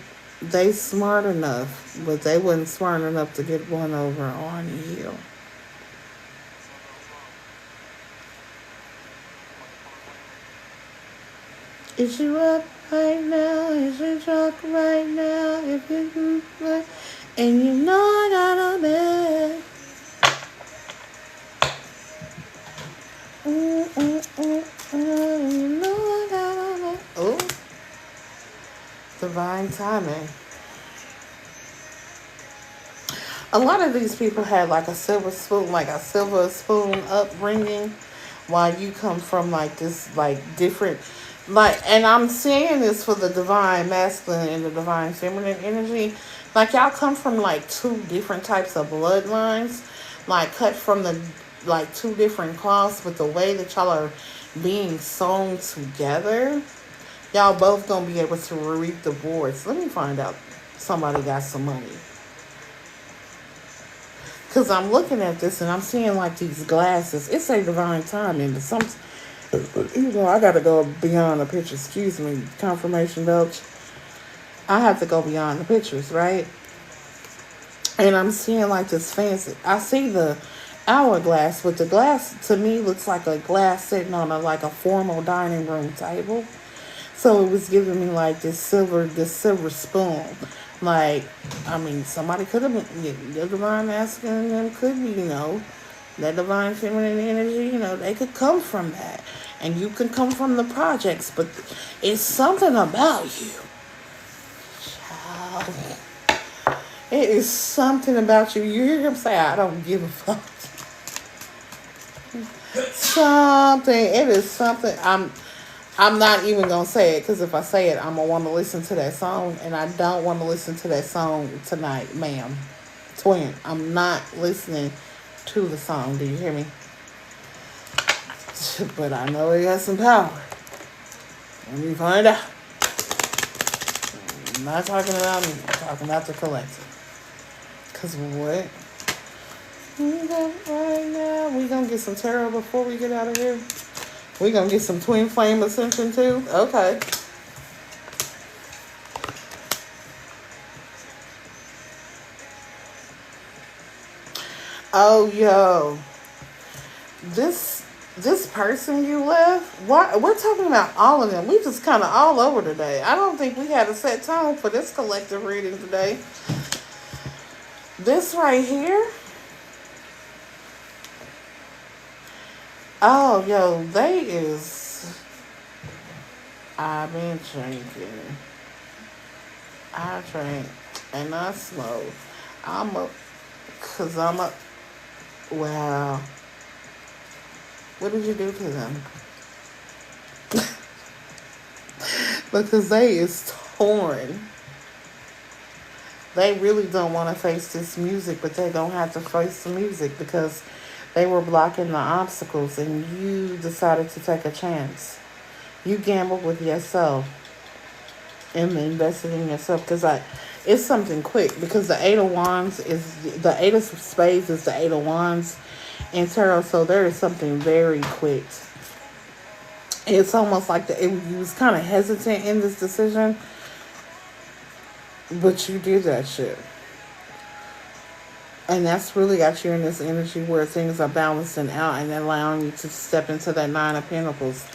A: smart enough, but they wasn't smart enough to get one over on you. Is you up right now? Is you drunk right now? If you do right, and you know I got a bed. You know I got a bed. Oh, divine timing. A lot of these people had like a silver spoon upbringing, while you come from like this like different. Like, and I'm saying this for the divine masculine and the divine feminine energy. Like, y'all come from like two different types of bloodlines, like cut from the like two different cloths, but the way that y'all are being sewn together, y'all both gonna be able to reap the rewards. Let me find out somebody got some money. Because I'm looking at this and I'm seeing like these glasses. It's a divine timing, but some. You know, I gotta go beyond the picture. Excuse me, confirmation belch. I have to go beyond the pictures, right? And I'm seeing like this fancy. I see the hourglass, but the glass to me looks like a glass sitting on a formal dining room table. So it was giving me like this silver spoon. Like, I mean, somebody could have been the divine masculine and could be, you know. That divine feminine energy, you know, they could come from that. And you can come from the projects, but it's something about you. Child. It is something about you. You hear him say, I don't give a fuck. Something. It is something. I'm not even going to say it, because if I say it, I'm going to want to listen to that song. And I don't want to listen to that song tonight, ma'am. Twin, I'm not listening to the song. Do you hear me? But I know he has some power. Let me find out. I'm not talking about me. I'm talking about the collective. Cause what? We got right now. We gonna get some tarot before we get out of here. We gonna get some twin flame ascension too. Okay. Oh, yo, this person you left. What we're talking about all of them. We just kind of all over today. I don't think we had a set tone for this collective reading today. This right here. Oh, yo, they is. I've been drinking. I drank and I smoke. Cause I'm a. Wow. What did you do to them? Because they is torn. They really don't want to face this music, but they don't have to face the music because they were blocking the obstacles and you decided to take a chance. You gambled with yourself and invested in yourself because it's something quick because the Eight of Wands is the Eight of Spades is the Eight of Wands in tarot, so there is something very quick. It's almost like you was kind of hesitant in this decision, but you did that shit. And that's really got you in this energy where things are balancing out and allowing you to step into that Nine of Pentacles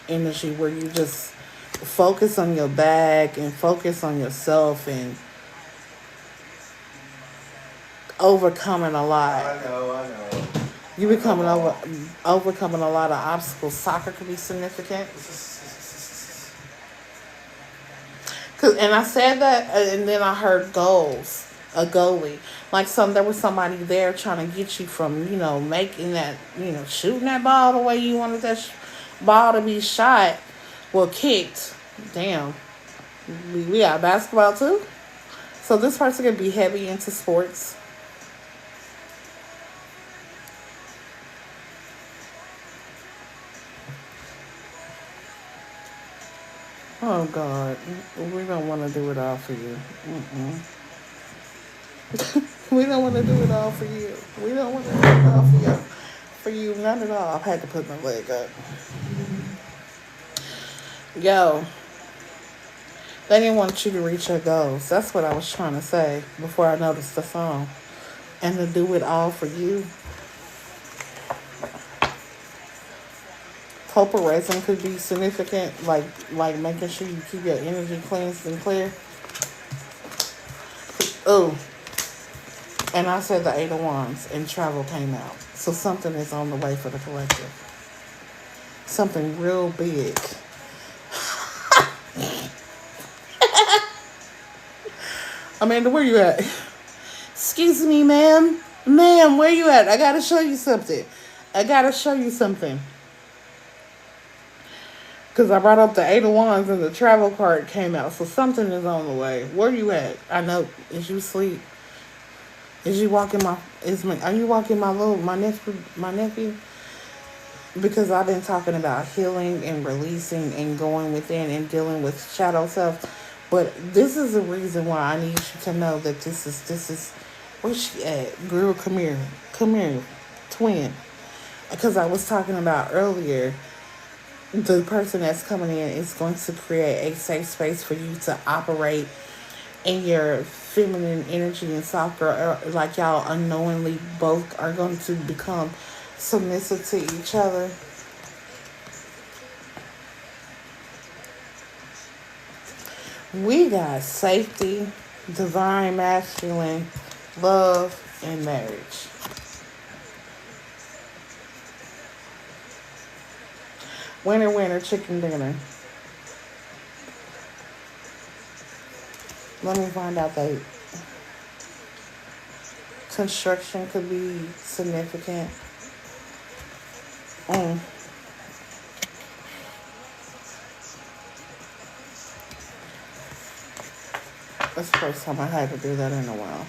A: energy where you just focus on your bag and focus on yourself and overcoming a lot.
B: I know.
A: You becoming overcoming a lot of obstacles. Soccer could be significant. And I said that, and then I heard goals. A goalie. Like there was somebody there trying to get you from, making that, shooting that ball the way you wanted that ball to be shot. Well, kicked. Damn. We got basketball too. So this person could be heavy into sports. Oh, God. We don't want to do it all for you. We don't want to do it all for you. We don't want to do it all for you. For you, none at all. I've had to put my leg up. Yo. They didn't want you to reach your goals. That's what I was trying to say before I noticed the song. And to do it all for you. Copper resin could be significant, like making sure you keep your energy cleansed and clear. Oh, and I said the Eight of Wands and travel came out. So something is on the way for the collective. Something real big. Amanda, where you at? Excuse me, ma'am. Ma'am, where you at? I gotta show you something. Because I brought up the Eight of Wands and the travel card came out. So something is on the way. Where you at? I know. Is you asleep? Are you walking my nephew? Because I've been talking about healing and releasing and going within and dealing with shadow self. But this is the reason why I need you to know that this is where's she at? Girl, come here, twin. Because I was talking about earlier, the person that's coming in is going to create a safe space for you to operate in your feminine energy and soft girl. Like y'all unknowingly both are going to become submissive to each other. We got safety, divine masculine, love, and marriage. Winner, winner, chicken dinner. Let me find out that construction could be significant. That's the first time I had to do that in a while.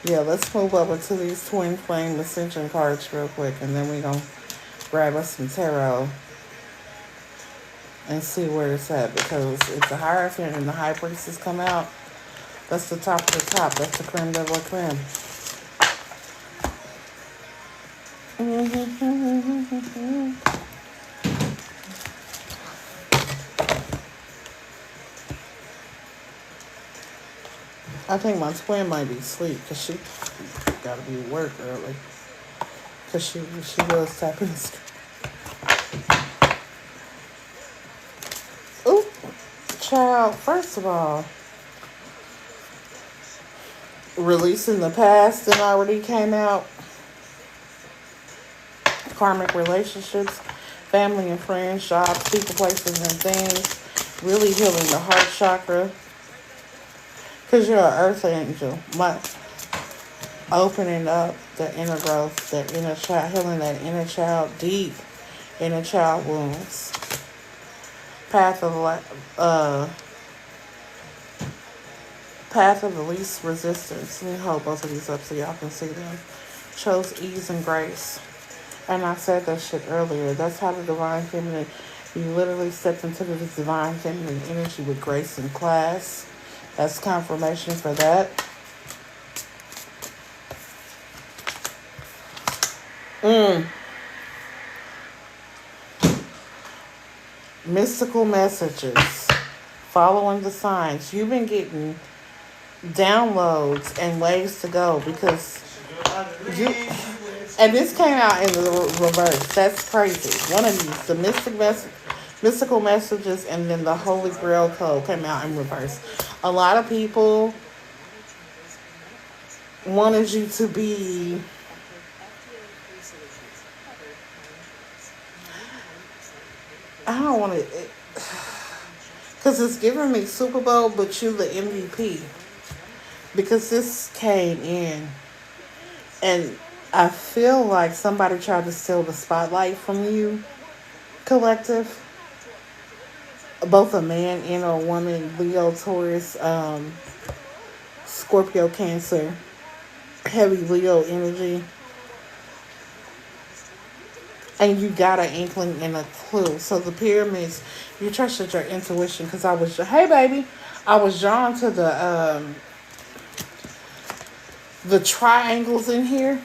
A: Yeah, let's move over to these twin flame ascension cards real quick, and then we're going to grab us some tarot and see where it's at, because if the Hierophant and the High Priestess come out, that's the top of the top. That's the creme de la creme. I think my twin might be asleep because she gotta be at work early. Because she was tapping the screen. Ooh, child, first of all, releasing the past that already came out. Karmic relationships, family and friends, jobs, people, places, and things. Really healing the heart chakra. Because you're an earth angel. Opening up the inner growth, the inner child, healing that inner child, deep inner child wounds. Path of the least resistance. Let me hold both of these up so y'all can see them. Chose ease and grace. And I said that shit earlier. That's how the divine feminine, you literally stepped into the divine feminine energy with grace and class. That's confirmation for that. Mystical messages. Following the signs. You've been getting downloads and ways to go because you, and this came out in the reverse. That's crazy. One of these, the mystical messages, and then the Holy Grail code came out in reverse. A lot of people wanted you to be I don't want to, because it's giving me Super Bowl, but you the MVP. Because this came in, and I feel like somebody tried to steal the spotlight from you, collective. Both a man and a woman, Leo, Taurus, Scorpio, Cancer, heavy Leo energy. And you got an inkling and a clue. So the pyramids, you trusted your intuition, because I was, hey baby, I was drawn to the triangles in here.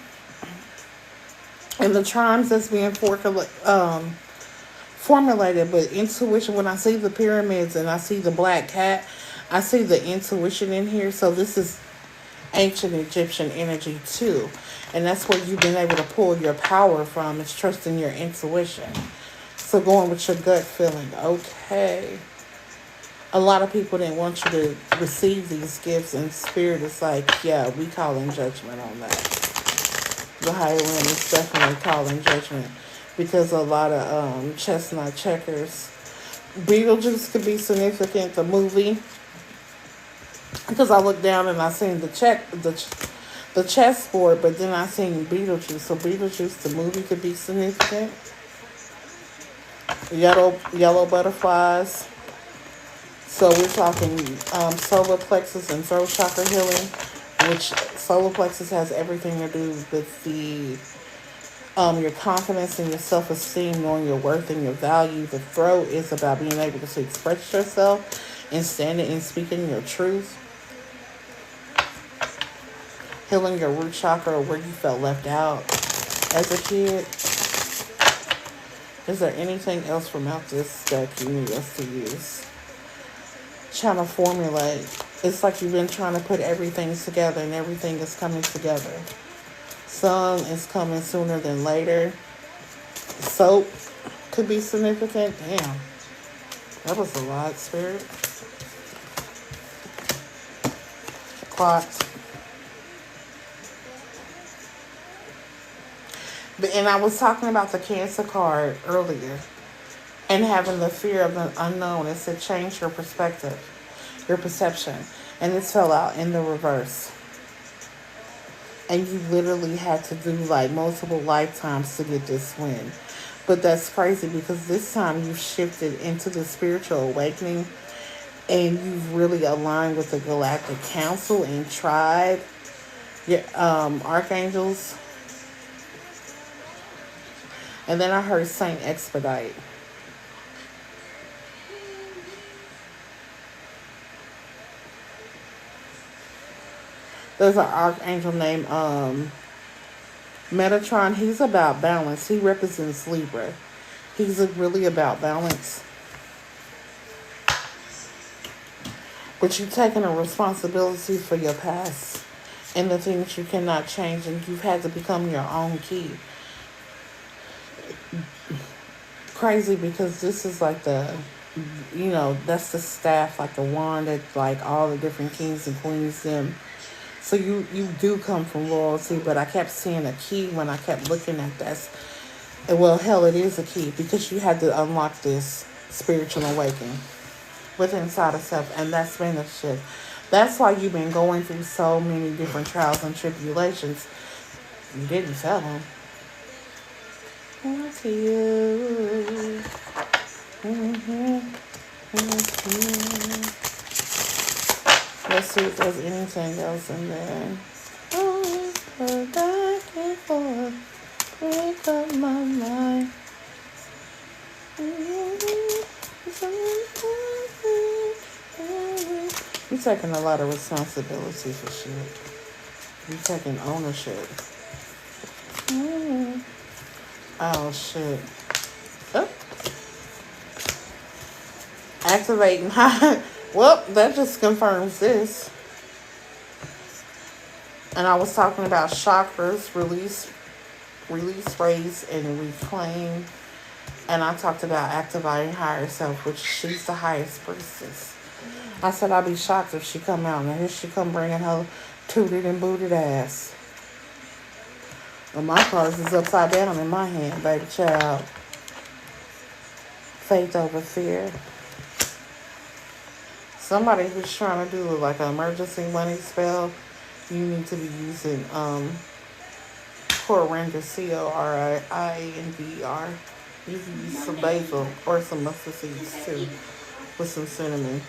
A: And the triangles that's being formulated. But intuition, when I see the pyramids and I see the black cat, I see the intuition in here. So this is ancient Egyptian energy too. And that's where you've been able to pull your power from, is trusting your intuition. So going with your gut feeling. Okay. A lot of people didn't want you to receive these gifts, and spirit is like, yeah, we call in judgment on that. The higher realm is definitely calling judgment, because a lot of chestnut checkers. Beetlejuice could be significant, the movie. Because I looked down and I seen the chessboard, but then I seen Beetlejuice. So Beetlejuice, the movie, could be significant. Yellow butterflies. So we're talking solar plexus and throat chakra healing, which solar plexus has everything to do with the your confidence and your self-esteem, knowing your worth and your value. The throat is about being able to express yourself and standing and speaking your truth. Healing your root chakra, where you felt left out as a kid. Is there anything else from out this deck you need us to use? Trying to formulate. It's like you've been trying to put everything together, and everything is coming together. Sun is coming sooner than later. Soap could be significant. Damn. That was a lot, Spirit. Clock. And I was talking about the Cancer card earlier, and having the fear of the unknown. It said change your perspective, your perception. And this fell out in the reverse. And you literally had to do like multiple lifetimes to get this win. But that's crazy, because this time you've shifted into the spiritual awakening, and you've really aligned with the Galactic Council and tribe, your archangels. And then I heard Saint Expedite. There's an archangel named Metatron. He's about balance. He represents Libra. He's really about balance. But you've taken a responsibility for your past and the things you cannot change, and you've had to become your own key. Crazy, because this is like that's the staff, like the wand that like all the different kings and queens them. So you do come from royalty, but I kept seeing a key when I kept looking at this. Well, hell, it is a key because you had to unlock this spiritual awakening within inside of self, and that's been a shift. That's why you've been going through so many different trials and tribulations. You didn't fail them. To you. Let's see if there's anything else in there. Oh, back and forth, break up my mind. You're taking a lot of responsibility for shit. You're taking ownership. Oh, shit. Oh. Activating high. Well, that just confirms this. And I was talking about chakras, release, raise, and reclaim. And I talked about activating higher self, which she's the highest priestess. I said I'd be shocked if she come out and here she come bringing her tooted and booted ass. Well, my cards is upside down in my hand, baby child. Faith over fear. Somebody who's trying to do like an emergency money spell, you need to be using coriander, CORIANDR. You can use some basil or some mustard seeds too, with some cinnamon.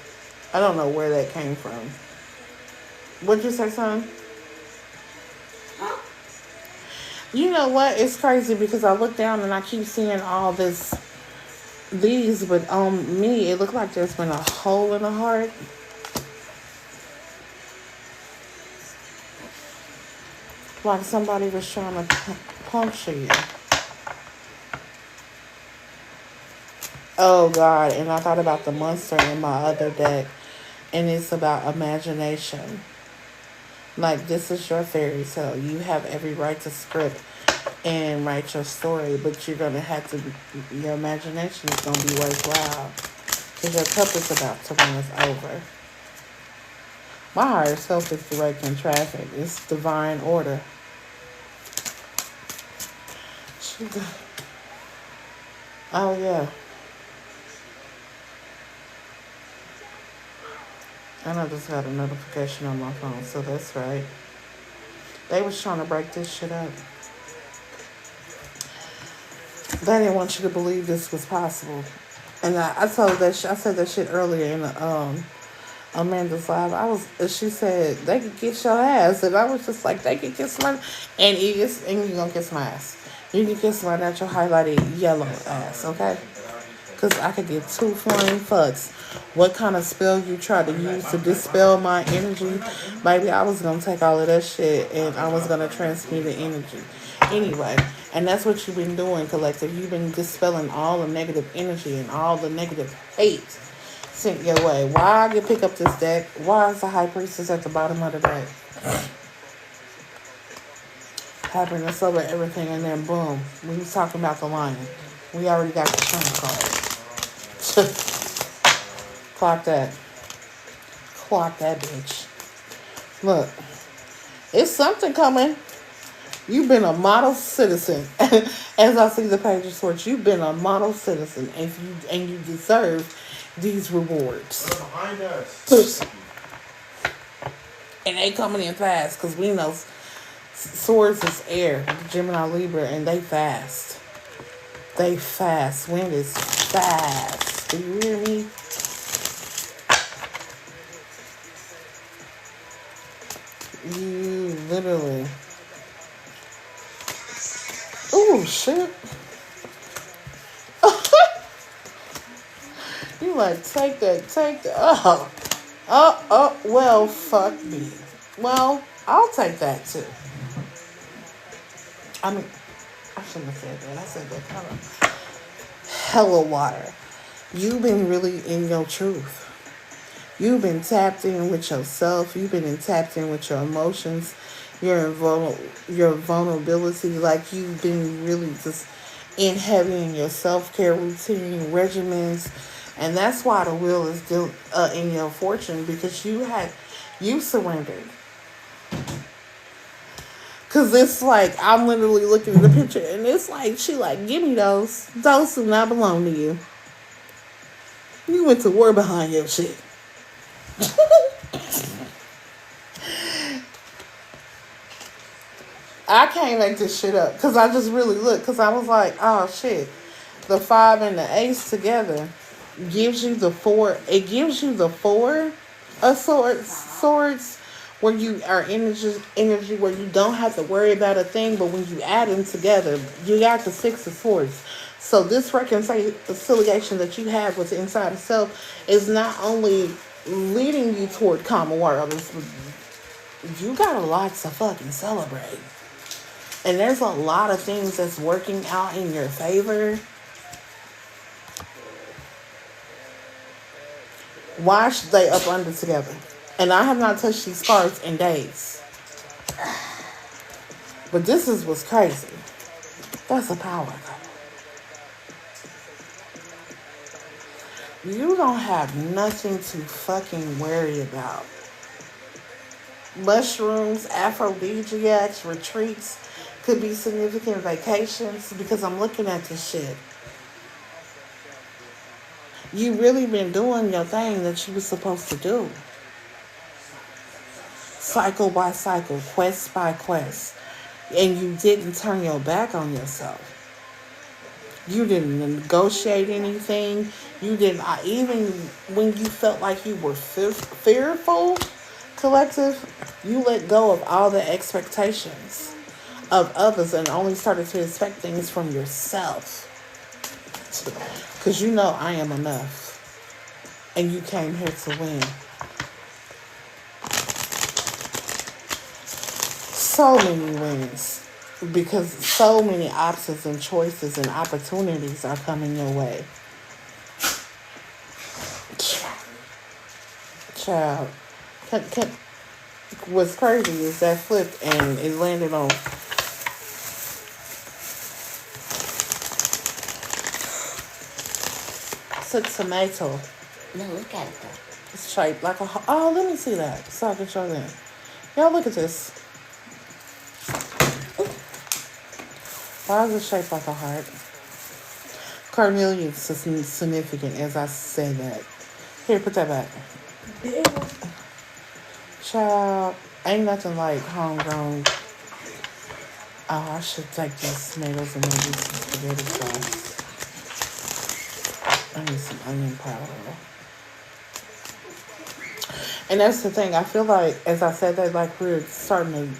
A: I don't know where that came from. What'd you say, son? You know what? It's crazy because I look down and I keep seeing all these, but on me, it looked like there's been a hole in the heart. Like somebody was trying to puncture you. Oh, God. And I thought about the monster in my other deck. And it's about imagination. Like, this is your fairy tale. You have every right to script and write your story. But you're going to have to... Your imagination is going to be worthwhile. Because your cup is about to run over. My higher self is directing traffic. It's divine order. Oh, yeah. And I just got a notification on my phone, so that's right. They was trying to break this shit up. They didn't want you to believe this was possible. And I told that I said that shit earlier in Amanda's live. She said they could kiss your ass, and I was just like, they could kiss my and you gonna kiss my ass. You can kiss my natural highlighted yellow ass, okay? Because I could get 2 flying fucks. What kind of spell you try to use to dispel my energy? Maybe I was going to take all of that shit and I was going to transmute the energy. Anyway, and that's what you've been doing, collective. You've been dispelling all the negative energy and all the negative hate sent your way. Why you pick up this deck? Why is the High Priestess at the bottom of the deck? Happiness over everything, and then boom. We was talking about the lion. We already got the turn card. Clock that. Clock that bitch. Look. It's something coming. You've been a model citizen. As I see the Page of Swords, you've been a model citizen. And you deserve these rewards.
C: They're behind us.
A: And they coming in fast. Because we know Swords is air. Gemini, Libra. And they fast. They fast. Wind is fast. Do you hear me? You literally. Oh, shit. You like, take that. Well, fuck me. Well, I'll take that too. I mean, I shouldn't have said that. I said that kind of hella water. You've been really in your truth. You've been tapped in with yourself. You've been tapped in with your emotions, your vulnerability. Like you've been really just in heavy in your self-care routine, regimens. And that's why the wheel is still in your fortune because you surrendered. Cause it's like I'm literally looking at the picture and it's like she like give me those. Those do not belong to you. You went to war behind your shit. I can't make this shit up because I just really looked because I was like, oh shit, the 5 and the ace together gives you the 4. It gives you the 4 of swords where you are energy where you don't have to worry about a thing, but when you add them together, you got the 6 of swords. So this reconciliation that you have with inside of self is not only leading you toward common worlds, you got a lot to fucking celebrate. And there's a lot of things that's working out in your favor. Why should they up under together? And I have not touched these cards in days. But this is what's crazy. That's a power couple. You don't have nothing to fucking worry about. Mushrooms, aphrodisiacs, retreats, could be significant vacations because I'm looking at this shit. You really been doing your thing that you was supposed to do. Cycle by cycle, quest by quest. And you didn't turn your back on yourself. You didn't negotiate anything. You didn't, even when you felt like you were fearful, collective, you let go of all the expectations of others and only started to expect things from yourself. Because you know I am enough. And you came here to win. So many wins. Because so many options and choices and opportunities are coming your way. Child. What's crazy is that flipped and it landed on it's a tomato.
D: No, look at it though.
A: It's shaped like a... Oh, let me see that so I can show them. Y'all look at this. Why is it shaped like a heart? Carnelius is significant as I say that. Here, put that back. Child, ain't nothing like homegrown. Oh, I should take these tomatoes and maybe some spaghetti sauce. I need some onion powder. And that's the thing. I feel like, as I said that, like we're starting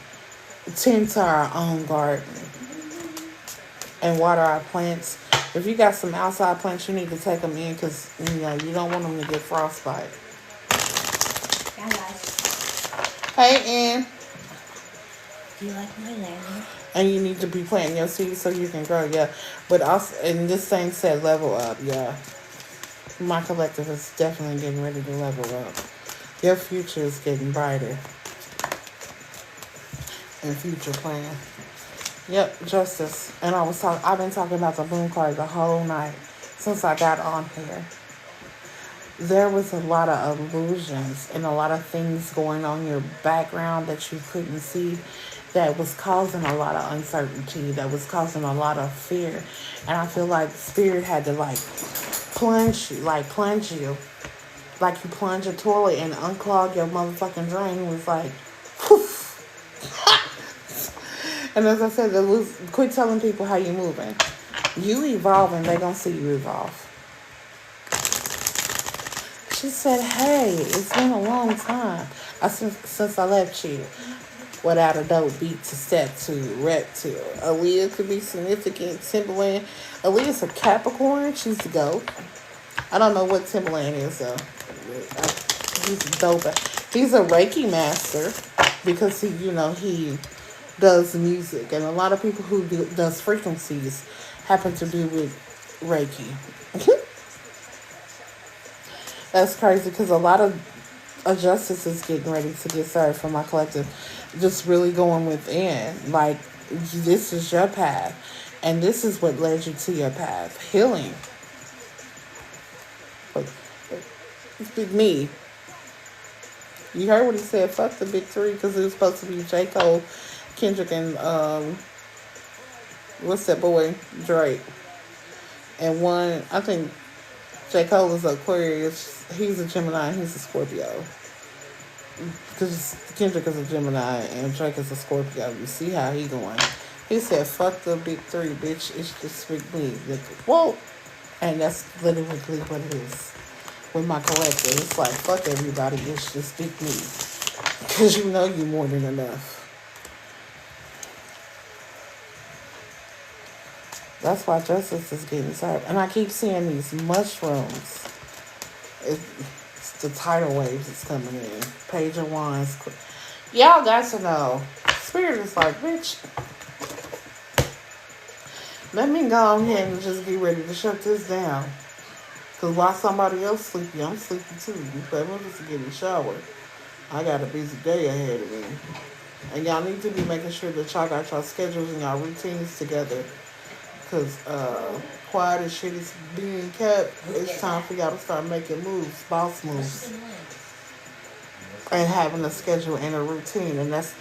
A: to tend to our own garden and water our plants. If you got some outside plants, you need to take them in because you don't want them to get frostbite.
D: Yeah, guys.
A: Hey, Ann.
D: Do you like my lavender?
A: And you need to be planting your seeds so you can grow, yeah. But also, and this thing said level up, yeah. My collective is definitely getting ready to level up. Your future is getting brighter. And future plan. Yep, justice. And I've been talking about the moon card the whole night since I got on here. There was a lot of illusions and a lot of things going on in your background that you couldn't see that was causing a lot of uncertainty, that was causing a lot of fear. And I feel like Spirit had to plunge you. Like you plunge a toilet and unclog your motherfucking drain. It was like, poof. And as I said, quit telling people how you moving. You evolving, they gonna see you evolve. She said, hey, it's been a long time since I left you. Without a dope beat to step to, rep to. Aaliyah could be significant. Timberland. Aaliyah's a Capricorn. She's the GOAT. I don't know what Timberland is though. He's dope. He's a Reiki master because he does music, and a lot of people who does frequencies happen to do with Reiki. That's crazy because a lot of justice is getting ready to get served for my collective. Just really going within, like this is your path, and this is what led you to your path, healing. It's big me. You heard what he said. Fuck the big three because it was supposed to be J. Cole, Kendrick, and what's that boy Drake. And one, I think J. Cole is Aquarius. He's a Gemini. He's a Scorpio. Because Kendrick is a Gemini and Drake is a Scorpio. You see how he going? He said, "Fuck the big three, bitch. It's just big me." Whoa, and that's literally what it is. With my collector, it's like, fuck everybody, it's just big me. Because you know you more than enough. That's why justice is getting served. And I keep seeing these mushrooms. It's the tidal waves that's coming in. Page of Wands. Y'all got to know. Spirit is like, bitch, let me go ahead and just get ready to shut this down. Because while somebody else sleepy, I'm sleepy too. You feel me? I'm just getting showered. I got a busy day ahead of me. And y'all need to be making sure that y'all got y'all schedules and y'all routines together. Because quiet as shit is being kept, it's time for y'all to start making moves, boss moves. And having a schedule and a routine. And that's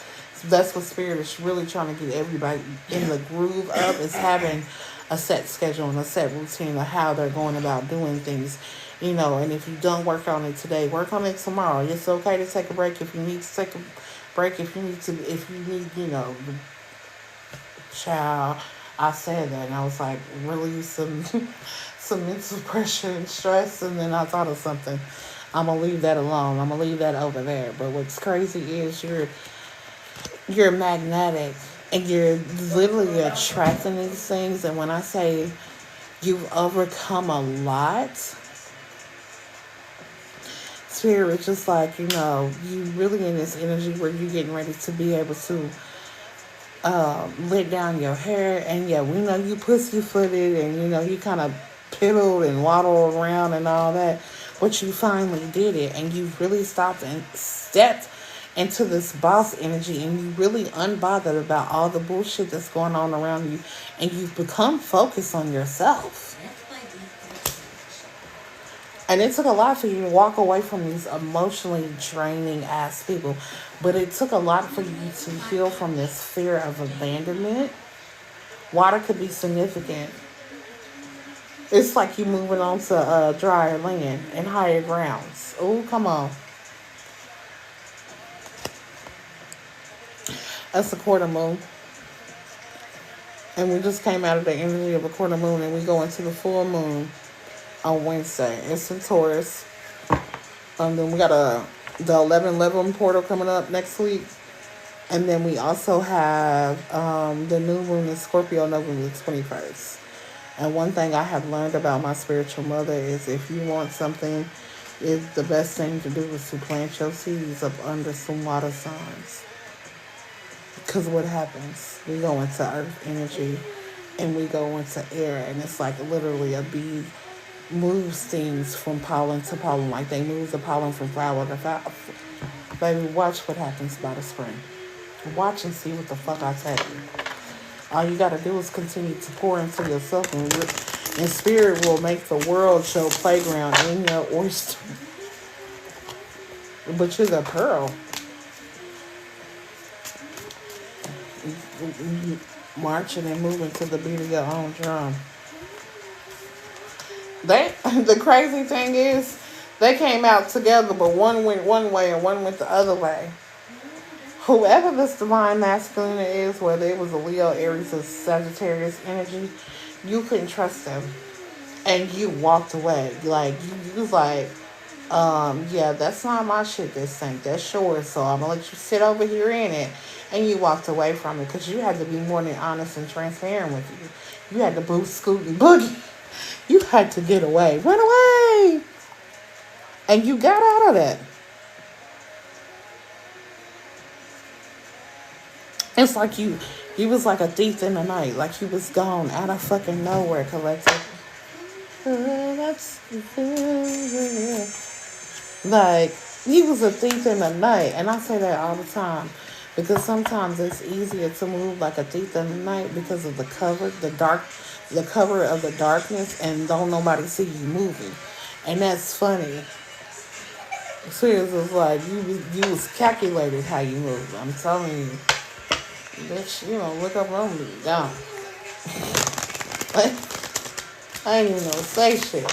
A: what Spirit is really trying to get everybody in the groove of, is having a set schedule and a set routine of how they're going about doing things, and if you don't work on it today, work on it tomorrow. It's okay to take a break if you need to take a break, if you need, child, I said that and I was like, release some mental pressure and stress, and then I thought of something. I'm going to leave that alone. I'm going to leave that over there. But what's crazy is you're magnetic. And you're literally attracting these things. And when I say you've overcome a lot, Spirit, it's just like, you really in this energy where you're getting ready to be able to let down your hair. And yeah, we know you pussyfooted and, you kind of piddled and waddled around and all that. But you finally did it. And you really stopped and stepped into this boss energy, and you really unbothered about all the bullshit that's going on around you, and you've become focused on yourself. And it took a lot for you to walk away from these emotionally draining ass people, but it took a lot for you to heal from this fear of abandonment. Water could be significant. It's like you moving on to drier land and higher grounds. Oh, come on. That's a quarter moon. And we just came out of the energy of a quarter moon, and we go into the full moon on Wednesday. It's in Taurus. Then we got the 11/11 portal coming up next week. And then we also have the new moon in Scorpio, November 21st. And one thing I have learned about my spiritual mother is if you want something, the best thing to do is to plant your seeds up under some water signs. Because what happens? We go into earth energy and we go into air, and it's like literally a bee moves things from pollen to pollen, like they move the pollen from flower to flower. Baby, watch what happens by the spring. Watch and see what the fuck I tell you. All you gotta do is continue to pour into yourself, and Spirit will make the world your playground in your oyster. But you're the pearl. Marching and moving to the beat of your own drum. The crazy thing is, they came out together, but one went one way and one went the other way. Whoever this divine masculine is, whether it was a Leo, Aries, or Sagittarius energy, you couldn't trust them, and you walked away. Like you was like, yeah, that's not my shit. This thing, that's yours. So I'm gonna let you sit over here in it. And you walked away from it because you had to be more than honest and transparent with you. You had to boost, scoot, and boogie. You had to get away. Run away! And you got out of that. It's like you was like a thief in the night. Like you was gone out of fucking nowhere, Collective. Like you was a thief in the night. And I say that all the time. Because sometimes it's easier to move like a thief in the night because of the cover, the cover of the darkness, and don't nobody see you moving. And that's funny. Seriously, it's like you was calculated how you move. I'm telling you. Bitch, you know, look up on me. Down. I ain't even gonna say shit.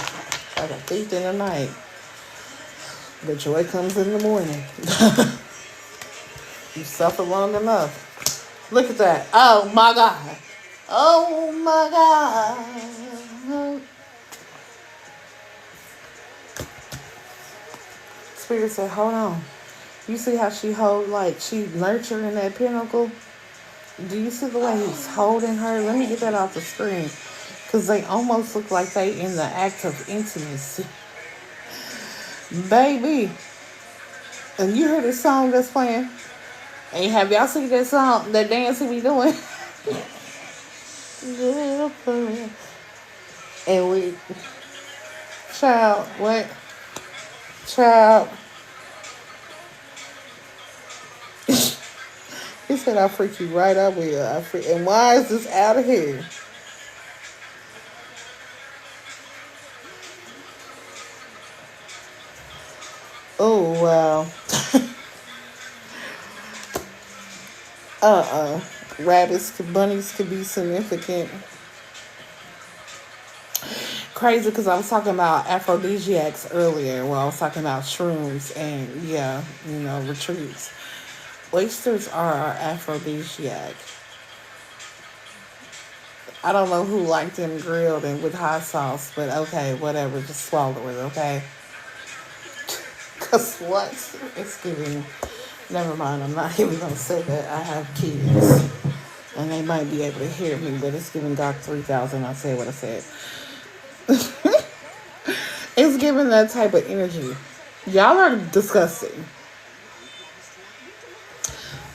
A: Like a thief in the night. But joy comes in the morning. You suffer long enough. Look at that. Oh my God. Oh my God. Spirit said, hold on. You see how she hold, like, she nurturing that pinnacle? Do you see the way he's holding her? Let me get that off the screen. Because they almost look like they in the act of intimacy. Baby. And you heard the song that's playing? And have y'all seen that song, that dance he be doing? And we... Child, what? Child. He said, I'll freak you right up with you. And why is this out of here? Oh, wow. Bunnies could be significant. Crazy because I was talking about aphrodisiacs earlier. Well, I was talking about shrooms and, yeah, you know, retreats. Oysters are aphrodisiac. I don't know who liked them grilled and with hot sauce, but okay, whatever. Just swallow it, okay? Because what? It's giving... Never mind, I'm not even going to say that. I have kids. And they might be able to hear me, but it's giving God 3,000. I'll say what I said. It's giving that type of energy. Y'all are disgusting.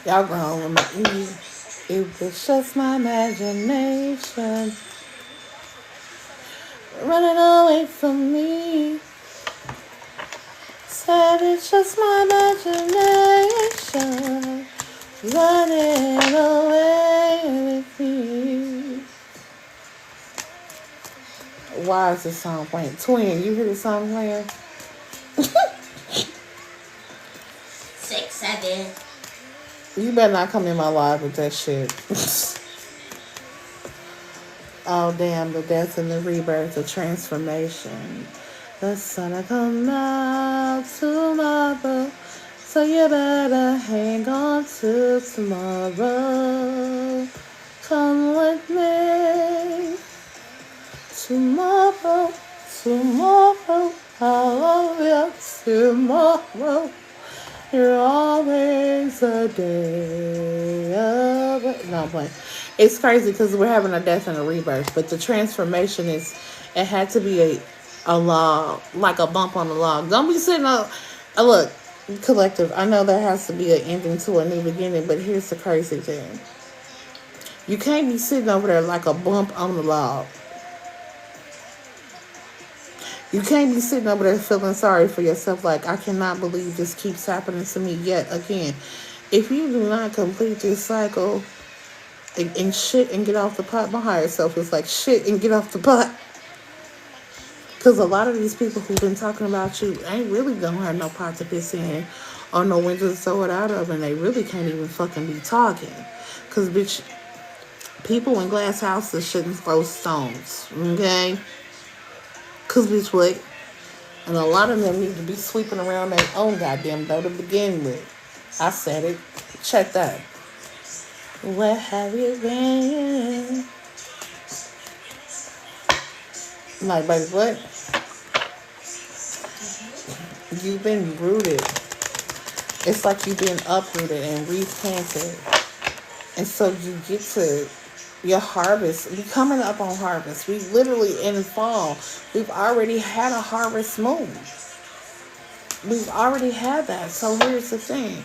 A: Y'all grown with me. It was just my imagination running away from me. Said it's just my imagination running away with me. Why is this song playing? Twin, you hear the song playing?
D: 6, 7.
A: You better not come in my live with that shit. Oh, damn, the death and the rebirth, the transformation. The sun will come out tomorrow, so you better hang on to tomorrow. Come with me. Tomorrow, I love you. Tomorrow. You're always a day of... No, I'm playing. It's crazy because we're having a death and a rebirth, but the transformation is... It had to be a log, like a bump on the log. Don't be sitting up... Look, Collective, I know there has to be an ending to a new beginning, but here's the crazy thing. You can't be sitting over there like a bump on the log. You can't be sitting over there feeling sorry for yourself like, I cannot believe this keeps happening to me yet again. If you do not complete this cycle and shit and get off the pot, my higher self is like, shit and get off the pot. Because a lot of these people who've been talking about you ain't really gonna have no pot to piss in or no window to throw it out of, and they really can't even fucking be talking. Because, bitch, people in glass houses shouldn't throw stones, okay? Because, bitch, what? And a lot of them need to be sweeping around their own goddamn dough to begin with. I said it. Check that. Where have you been? Like, baby, what? You've been rooted. It's like you've been uprooted and replanted. And so you get to... Your harvest, we coming up on harvest. We literally in fall. We've already had a harvest moon. We've already had that. So here's the thing.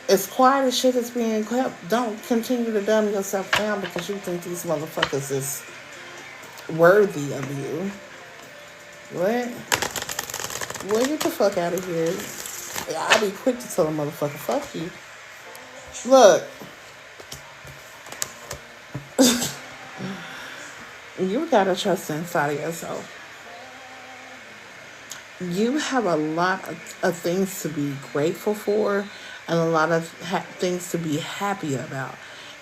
A: As quiet as shit is being kept, don't continue to dumb yourself down because you think these motherfuckers is worthy of you. What? Well, get the fuck out of here. I'll be quick to tell a motherfucker, fuck you. Look. You gotta trust inside of yourself. You have a lot of things to be grateful for and a lot of things to be happy about.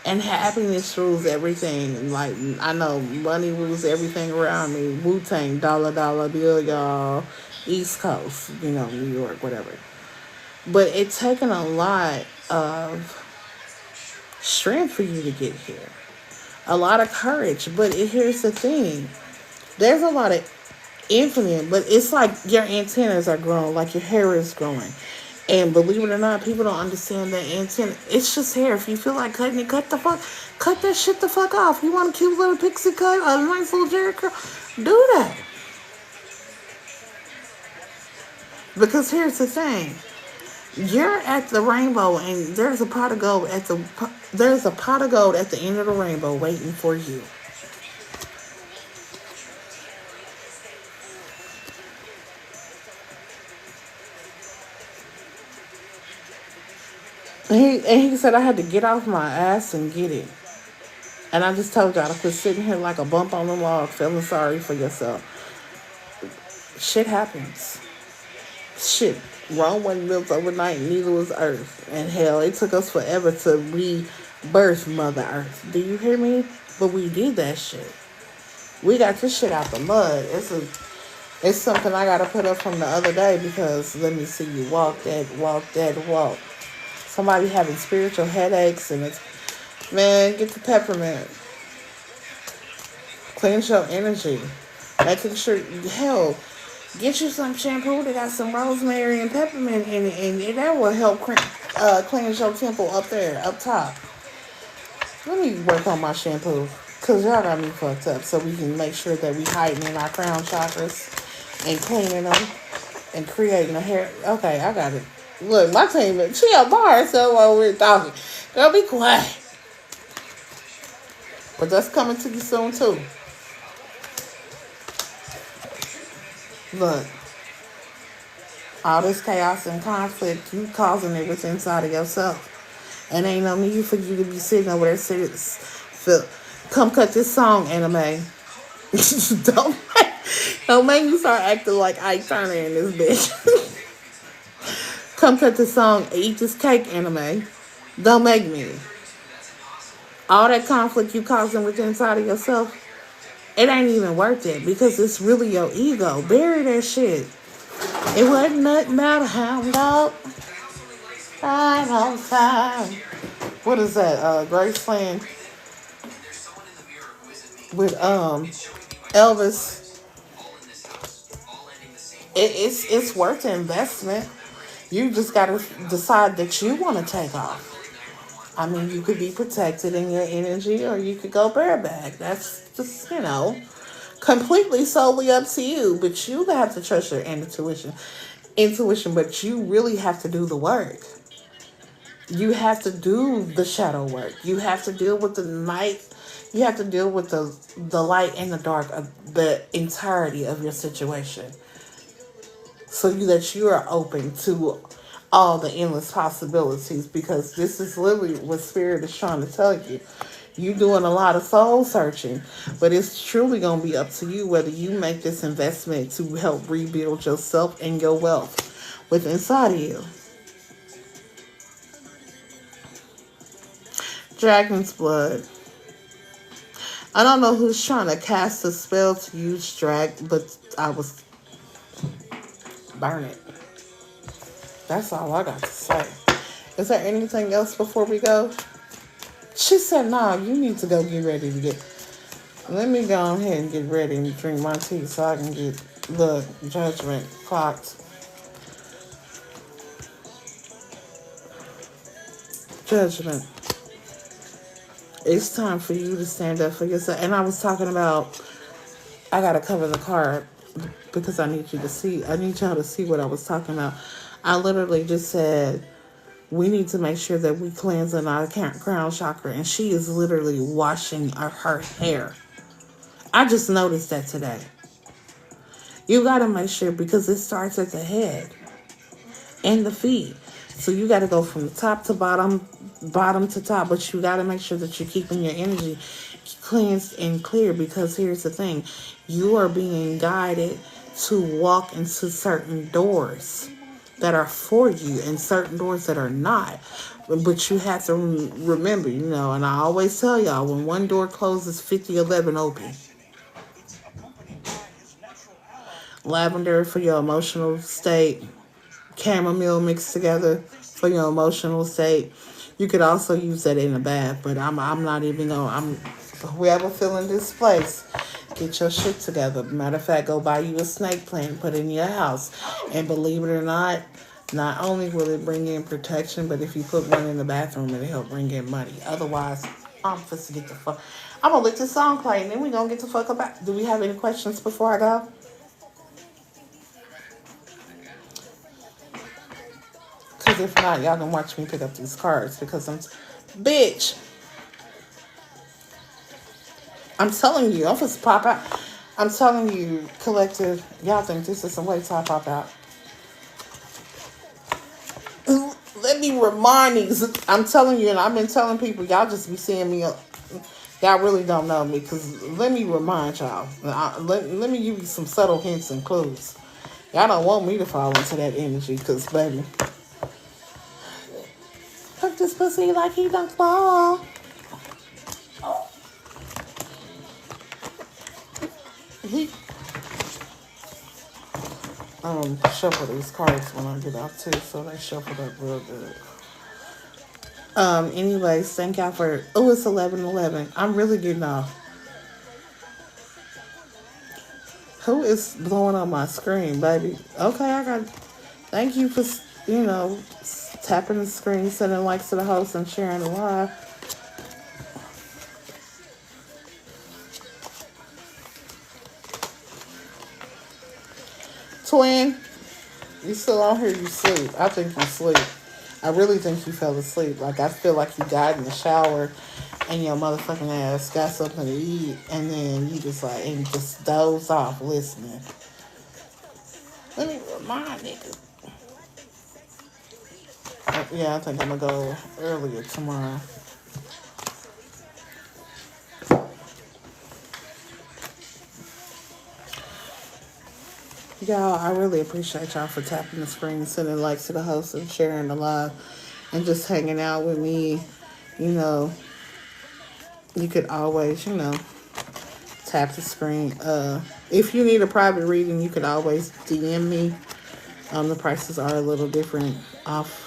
A: And happiness rules everything. Like, I know money rules everything around me. Wu-Tang, dollar, dollar bill, y'all. East Coast, New York, whatever. But it's taken a lot of strength for you to get here. A lot of courage. But here's the thing. There's a lot of infinite, but it's like your antennas are growing, like your hair is growing. And believe it or not, people don't understand that antenna. It's just hair. If you feel like cutting it, cut that shit the fuck off. You want a cute little pixie cut, a nice little Jerry curl, do that. Because here's the thing. You're at the rainbow, and there's a pot of gold at the end of the rainbow waiting for you. And he said I had to get off my ass and get it. And I just told y'all to quit sitting here like a bump on the log, feeling sorry for yourself. Shit happens. Shit. Rome wasn't built overnight, neither was Earth. And hell, it took us forever to rebirth Mother Earth. Do you hear me? But we did that shit. We got this shit out the mud. It's something I gotta put up from the other day because let me see you walk that walk. Somebody having spiritual headaches and man, get the peppermint. Cleanse your energy. Making sure, hell, get you some shampoo that got some rosemary and peppermint in it, and that will help cleanse your temple up there, up top. Let me work on my shampoo, because y'all got me fucked up, so we can make sure that we heightening our crown chakras and cleaning them and creating a hair. Okay, I got it. Look, my team, she up by herself while we're talking. Girl, be quiet. But that's coming to you soon, too. Look, all this chaos and conflict, you causing it within inside of yourself. And ain't no need for you to be sitting over there saying, come cut this song, anime. Don't make me start acting like Ike Turner in this bitch. Come cut this song, eat this cake, anime. Don't make me. All that conflict you causing within inside of yourself, it ain't even worth it because it's really your ego. Bury that shit. It wasn't nothing about a hound dog. Right on time. What is that? Graceland with Elvis. It's worth the investment. You just gotta decide that you want to take off. I mean, you could be protected in your energy or you could go bareback. That's just, completely solely up to you. But you have to trust your intuition, but you really have to do the work. You have to do the shadow work. You have to deal with the night. You have to deal with the light and the dark of the entirety of your situation. So that you are open to all the endless possibilities, because this is literally what Spirit is trying to tell you. You're doing a lot of soul searching, but it's truly going to be up to you whether you make this investment to help rebuild yourself and your wealth within inside of you. Dragon's blood. I don't know who's trying to cast a spell to use but I was burn it. That's all I got to say. Is there anything else before we go? She said, nah, you need to go get ready to get... Let me go ahead and get ready and drink my tea so I can get the judgment clocked. Judgment. It's time for you to stand up for yourself. And I was talking about, I got to cover the card because I need y'all to see what I was talking about. I literally just said, we need to make sure that we cleansing our crown chakra. And she is literally washing her hair. I just noticed that today. You got to make sure, because it starts at the head and the feet. So you got to go from the top to bottom to top. But you got to make sure that you're keeping your energy cleansed and clear. Because here's the thing. You are being guided to walk into certain doors that are for you and certain doors that are not. But you have to remember, you know, and I always tell y'all, when one door closes, 50-11 open. Lavender for your emotional state. Chamomile mixed together for your emotional state. You could also use that in a bath, but I'm not even going. Whoever feeling this place, get your shit together. Matter of fact, go buy you a snake plant, put it in your house, and believe it or not only will it bring in protection, but if you put one in the bathroom, it'll help bring in money. Otherwise, I'm supposed to get the fuck. I'm gonna let this song play, and then we gonna get the fuck about. Do we have any questions before I go? Because if not, y'all can watch me pick up these cards, because bitch, I'm telling you, I'm supposed to pop out. I'm telling you, collective, y'all think this is some way to pop out. Let me remind these. I'm telling you, and I've been telling people, y'all just be seeing me. Y'all really don't know me, because let me remind y'all. Let me give you some subtle hints and clues. Y'all don't want me to fall into that energy, because, baby, fuck this pussy like he don't fall. Shuffle these cards when I get out too, so they shuffled up real good. Anyways, thank y'all for. Oh, it's 11:11. I'm really getting off. Who is blowing on my screen, baby? Okay, I got. Thank you for tapping the screen, sending likes to the host, and sharing the live. Twin, you still on here? You sleep? I think you sleep. I really think you fell asleep. Like, I feel like you got in the shower and your motherfucking ass got something to eat, and then you just dozed off listening. Let me remind niggas. Yeah, I think I'm gonna go earlier tomorrow. Y'all, I really appreciate y'all for tapping the screen, sending likes to the host, and sharing the live, and just hanging out with me. You know, you could always, tap the screen. If you need a private reading, you could always DM me. The prices are a little different off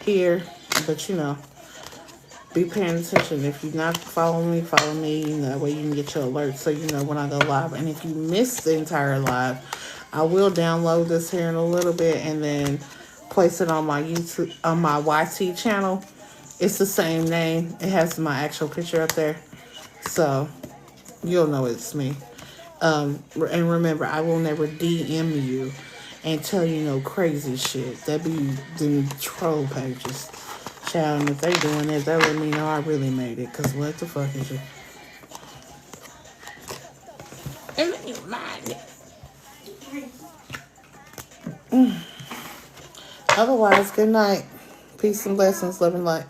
A: here, but be paying attention. If you're not following me, follow me. That way you can get your alerts so you know when I go live. And if you miss the entire live, I will download this here in a little bit and then place it on my YouTube, on my YT channel. It's the same name. It has my actual picture up there, so you'll know it's me. And remember, I will never DM you and tell you no crazy shit. That be the troll pages. Child, and if they doing it, that let me know I really made it. Cause what the fuck is it? And let me remind it. Otherwise, good night. Peace and blessings. Love and light.